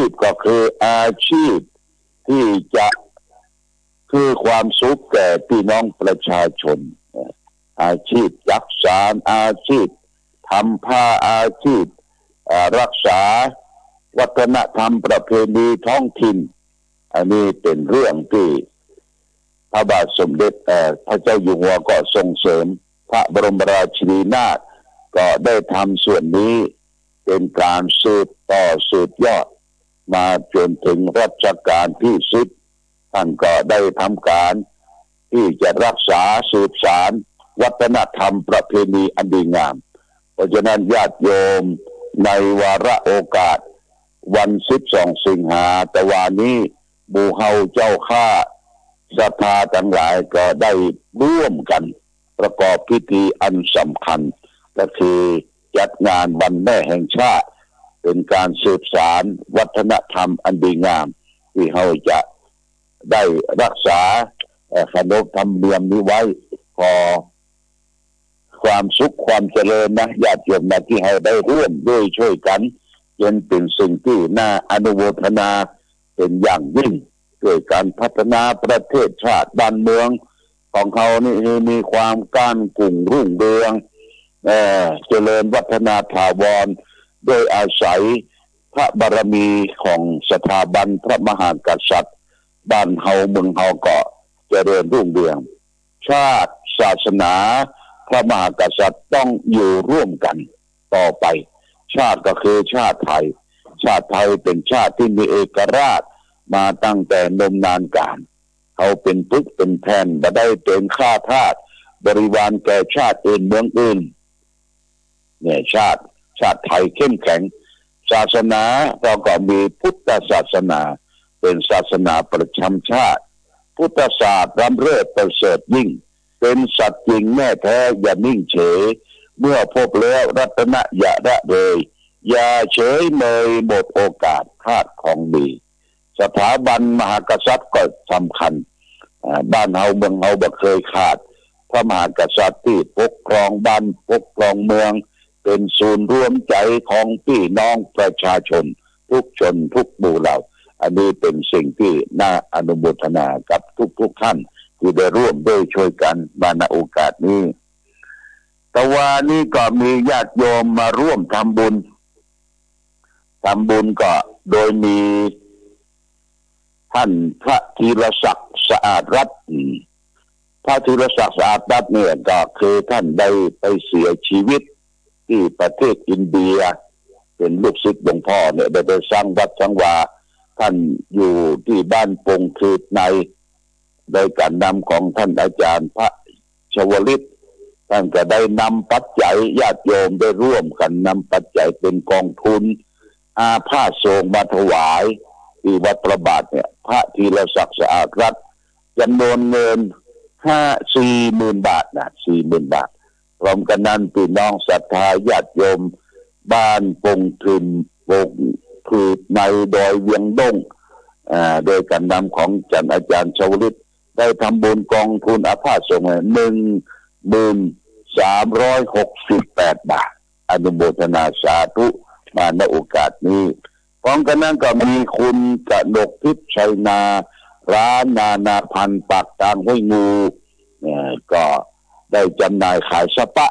พก็คืออาชีพที่จะคือความสุขแก่พี่น้องประชาชนอาชีพจักสานอาชีพทำผ้าอาชีพรักษาวัฒนธรรมประเพณีท้องถิ่นอันนี้เป็นเรื่องที่พระบาทสมเด็จพระเจ้าอยู่หัวก็ส่งเสริมพระบรมราชินีนาถก็ได้ทำส่วนนี้เป็นการสืบต่อสืบยอดมาจนถึงรัชกาลที่10ท่านก็ได้ทำการที่จะรักษาสืบสานวัฒนธรรมประเพณีอันดีงามเพราะฉะนั้นญาติโยมในวาระโอกาสวัน12สิงหาคมนี้หมู่เฮาเจ้าข้าศรัทธาทั้งหลายก็ได้ร่วมกันประกอบพิธีอันสำคัญก็คือจัดงานวันแม่แห่งชาติเป็นการสืบสานวัฒนธรรมอันดีงามที่เฮาจะได้รักษาขนบธรรมเนียมนี้ไว้พอความสุขความเจริญนะญาติโยมนะที่ให้ได้ร่วมด้วยช่วยกันจนเป็นสิ่งที่น่าอนุโมทนาเป็นอย่างยิ่งด้วยการพัฒนาประเทศชาติบ้านเมืองของเขานี่มีความก้านกุ่งรุ่งเรืองเจริญวัฒนาถาวรโดยอาศัยพระบารมีของสถาบันพระมหากษัตริย์บ้านเฮาเมืองเฮาก็เจริญรุ่งเรืองชาติศาสนาพระมหากษัตริย์ต้องอยู่ร่วมกันต่อไปชาติก็คือชาติไทยเป็นชาติที่มีเอกราชมาตั้งแต่นมนานกาลเขาเป็นปึ๊กเป็นแผ่นบ่ได้เป็นข้าทาสบริวารแก่ชาติอื่นเมืองอื่นเนี่ยชาติไทยเข้มแข็งศาสนาเราก็มีพุทธศาสนาเป็นศาสนาประจำชาติพุทธศาสตร์ร่ำเริศประเสริฐยิ่งเป็นสัตว์จริงแน่แท้อย่านิ่งเฉยเมื่อพบแล้วรัตนะอย่าละเลยอย่าเฉยเมยหมดโอกาสพลาดของดีสถาบันมหากษัตริย์ก็สำคัญบ้านเฮาเมืองเฮาบ่เคยขาดพระมหากษัตริย์ที่ปกครองบ้านปกครองเมืองเป็นศูนย์รวมใจของพี่น้องประชาชนทุกชนทุกหมู่เหล่าอันนี้เป็นสิ่งที่น่าอนุโมทนากับทุกท่านที่ได้ร่วมด้วยช่วยกันมาณโอกาสนี้แต่ว่านี้ก็มีญาติโยมมาร่วมทำบุญก็โดยมีท่านพระธีรศักดิ์สะอาดรัตน์พระธีรศักดิ์สะอาดรัตน์เนี่ยก็คือท่านได้ไปเสียชีวิตที่ประเทศอินเดียเป็นลูกศิษย์หลวงพ่อเนี่ยได้ไปสร้างวัดสร้างวาท่านอยู่ที่บ้านปงคือในโดยการนำของท่านอาจารย์พระชวลิตท่านก็ได้นำปัจจัยญาติโยมได้ร่วมกันนำปัจจัยเป็นกองทุนอาผ้าโศกมาถวายที่วัดพระบาทเนี่ยพระธีรศักดิ์สะอาดรัตน์จำนวนเงิน40,000 บาทนะ 40,000 บาทพร้อมกันนั้นพี่น้องศรัทธาญาติโยมบ้านปงทึมปงคือในดอยเวียงดงโดยการนำของอาจารย์ชวลิตได้ทำบุญกองทุนอาภาสสงฆ์1368 บาทอนุโมทนาสาธุมาณโอกาสนี้พร้อมกันนั้นก็มีคุณกนกทิพย์ชัยนาร้านนานาพันธ์ปากกลางห้วยงู ก็ได้จำหน่ายขายสปะ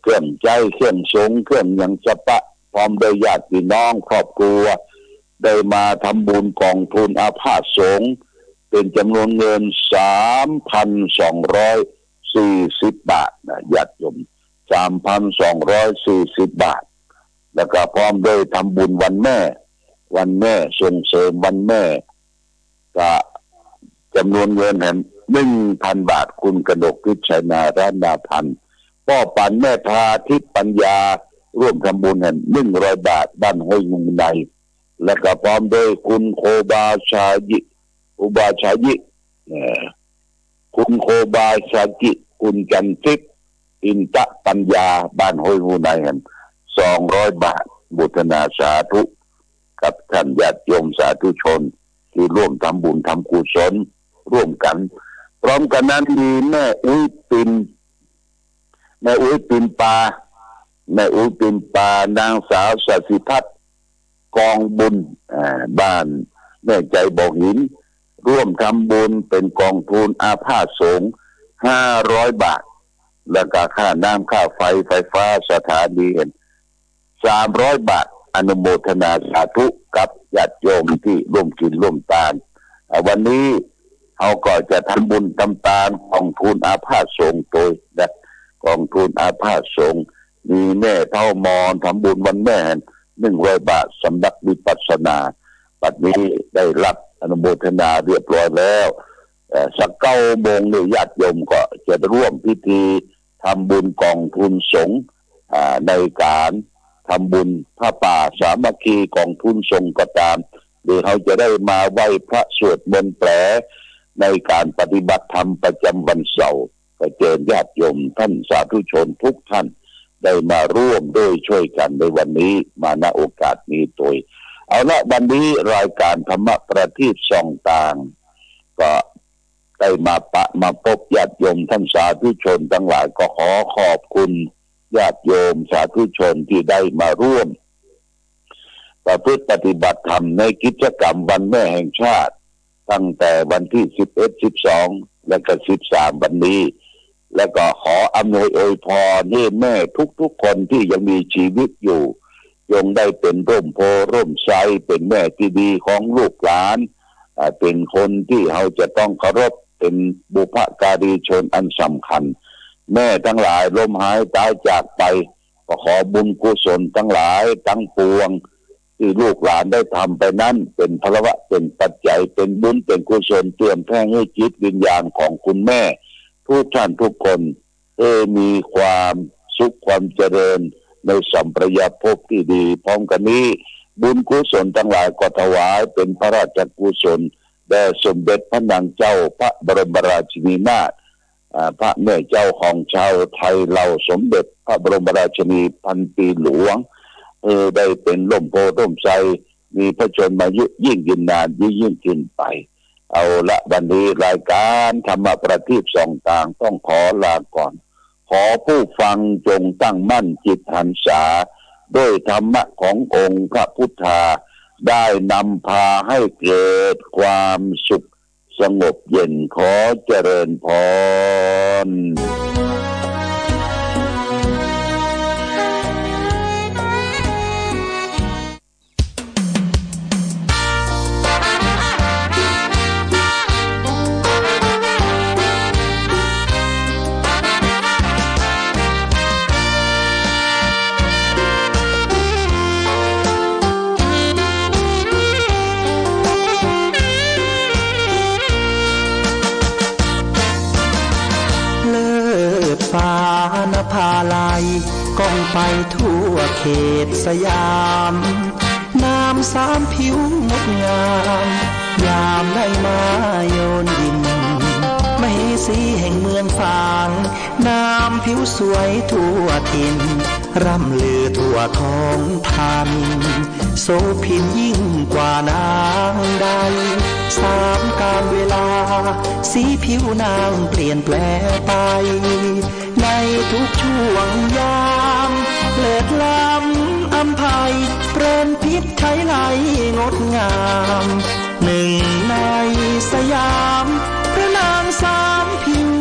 เครื่องใจเครื่องสงเครื่องยังสปะพร้อมโดยญาติพี่น้องครอบครัวได้มาทำบุญกองทุนอาพาธสงฆ์เป็นจำนวนเงิน 3,240 บาทนะญาติโยม 3,240 บาทแล้วก็พร้อมด้วยทำบุญวันแม่ส่งเสริมวันแม่ก็จำนวนเงินแห่ง 1,000 บาทคุณกนกพิชัยนารานาพันธ์พ่อปันแม่พาทิพย์ปัญญาร่วมทำบุญแห่ง100 บาทบ้านห้วยงูในและก็พร้อมด้วยคุณโคบาชายิคุณโคบาชาจิคุณจันทิพย์อินตะปัญญาบ้านห้วยงูในแห่ง200 บาทบุทนาสาธุกับท่านญาติโยมสาธุชนที่ร่วมทำบุญทำกุศลร่วมกันพร้อมกันนั้นมีแม่อุ้ยปินปานางสาวสศิพัฒน์กองบุญบ้านแม่ใจบ่อหินร่วมทำบุญเป็นกองทุนอาพาธสงฆ์500 บาทแล้วก็ค่าน้ำค่าไฟฟ้าสถานี300 บาทอนุโมทนาสาธุกับญาติโยมที่ร่วมกินร่วมทานวันนี้เขาก็จะทำบุญทำทานกองทุนอาพาธสงฆ์โดยนะกองทุนอาพาธสงฆ์มีแม่เท่ามอนทำบุญวันแม่100 บาทสำนักวิปัสสนาปัจจุบันได้รับอนุโมทนาเรียบร้อยแล้วสัก9 โมงเนี่ยญาติโยมก็จะร่วมพิธีทำบุญกองทุนสงฆ์ในการทำบุญผ้าป่าสามัคคีกองทุนสงฆ์ก็ตามหรือเขาจะได้มาไหว้พระสวดมนต์แปลในการปฏิบัติธรรมประจำวันเสาร์ก็เชิญญาติโยมท่านสาธุชนทุกท่านได้มาร่วมด้วยช่วยกันในวันนี้มาณโอกาสนี้โดยเอาละวันนี้รายการธรรมะประทีปส่องต่างก็ได้มาพบญาติโยมท่านสาธุชนทั้งหลายก็ขอขอบคุณญาติโยมสาธุชนที่ได้มาร่วมประพฤติปฏิบัติธรรมในกิจกรรมวันแม่แห่งชาติตั้งแต่วันที่11 12และก็13วันนี้และก็ขออำนวยอวยพรให้แม่ทุกๆคนที่ยังมีชีวิตอยู่จงได้เป็นร่มโพร่มไทรเป็นแม่ที่ดีของลูกหลานเป็นคนที่เขาจะต้องเคารพเป็นบุพการีชนอันสำคัญแม่ทั้งหลายล้มหายตายจากไปก็ขอบุญกุศลทั้งหลายทั้งปวงที่ลูกหลานได้ทำไปนั้นเป็นพลวะเป็นปัจจัยเป็นบุญเป็นกุศลเตรียมแผ่ให้จิตวิญญาณของคุณแม่ทุกท่านทุกคนมีความสุขความเจริญในสัมปรายภพที่ดีพร้อมกันนี้บุญกุศลทั้งหลายก็ถวายเป็นพระราชกุศลแด่สมเด็จพระนางเจ้าพระบรมราชินีนาถพระแม่เจ้าของชาวไทยเราสมเด็จพระบรมราชินีพันปีหลวงได้เป็นร่มโพร่มไทรมีพระชนมายุยิ่งยืนนานยิ่งขึ้นไปเอาละวันนี้รายการธรรมะประทีปส่องต่างต้องขอลาก่อนขอผู้ฟังจงตั้งมั่นจิตหันษาด้วยธรรมะขององค์พระพุทธาได้นำพาให้เกิดความสุขสงบเย็นขอเจริญพร พาลัยก้องไปทั่วเขตสยามน้ำสามผิวงดงามยามได้มาโยนดินมเหสีแห่งเมืองฝางน้ำผิวสวยทั่วถิ่นร่ำลือทั่วท้องธานีโสภินยิ่งกว่านางใดสามกาลเวลาสีผิวนางเปลี่ยนแปลไปในทุกช่วงยามเลิศล้ำอำไพเปรนพิษไทยไหลงดงามหนึ่งในสยามพระนางสามผิว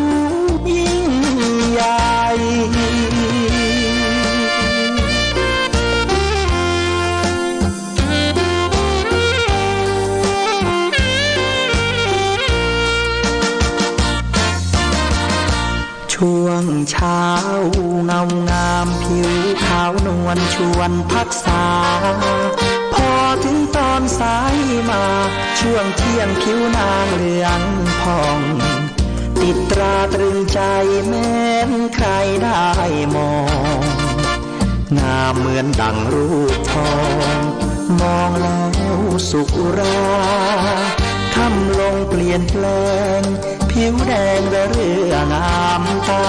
เช้าเงางามผิวขาวนวลชวนพักษาพอถึงตอนสายมาช่วงเที่ยงผิวนางเหลืองผ่องติดตราตรึงใจแม้นใครได้มองงามเหมือนดังรูปทองมองแล้วสุราค่ำลงเปลี่ยนแปลงผิวแดงระเรื่องงามตา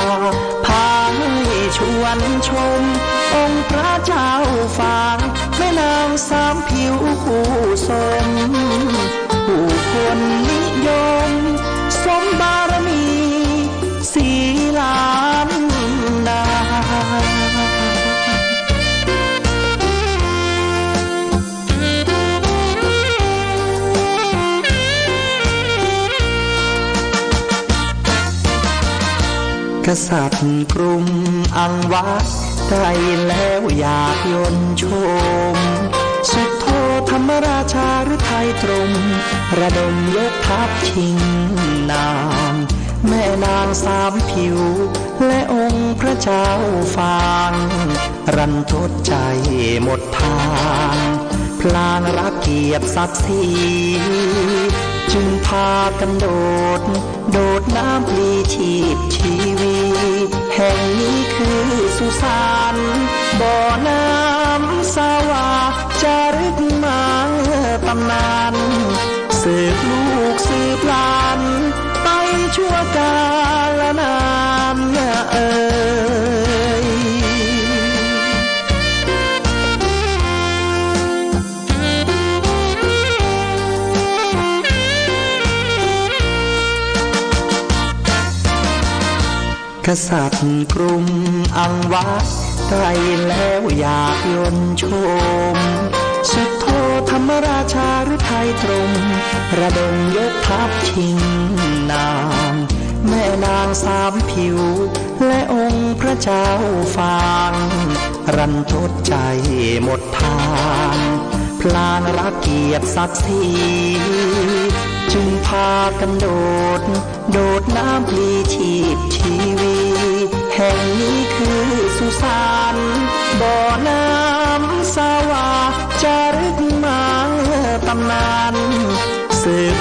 พาให้ชวนชมองค์พระเจ้าฟ้าแม่นางสามผิวคู่สมผู้คนนิยมสมบารมีสีล้านนา กษัตริย์กรุงอังวะได้แล้วอยากยนชมสุดโทธรรมราชาหรือไทยตรงระดมยกทัพชิงนางแม่นางสามผิวและองค์พระเจ้าฟางรันทดใจหมดทางพลางรักเกียรติศักดิ์ศรีจึงพากันโดดน้ำพลีชีพชีวีแห่งนี้คือสุสานบ่อน้ำสาวาจารึกมาตำนานสืบลูกสืบหลานไปชั่วกาลนานกษัตริย์กรุงอังวะได้แล้วอยากยนชมสุดโทธรรมราชาหรือไทยตรงระดมยกทัพชิงนางแม่นางสามผิวและองค์พระเจ้าฟางรันทดใจหมดทางพลางรักเกียรติศักดิ์ศรีจึงพากันโดดน้ำพลีชีพชีวีแห่งนี้คือสุสานบ่อน้ำสาวาจารึกมาตำนานสืบ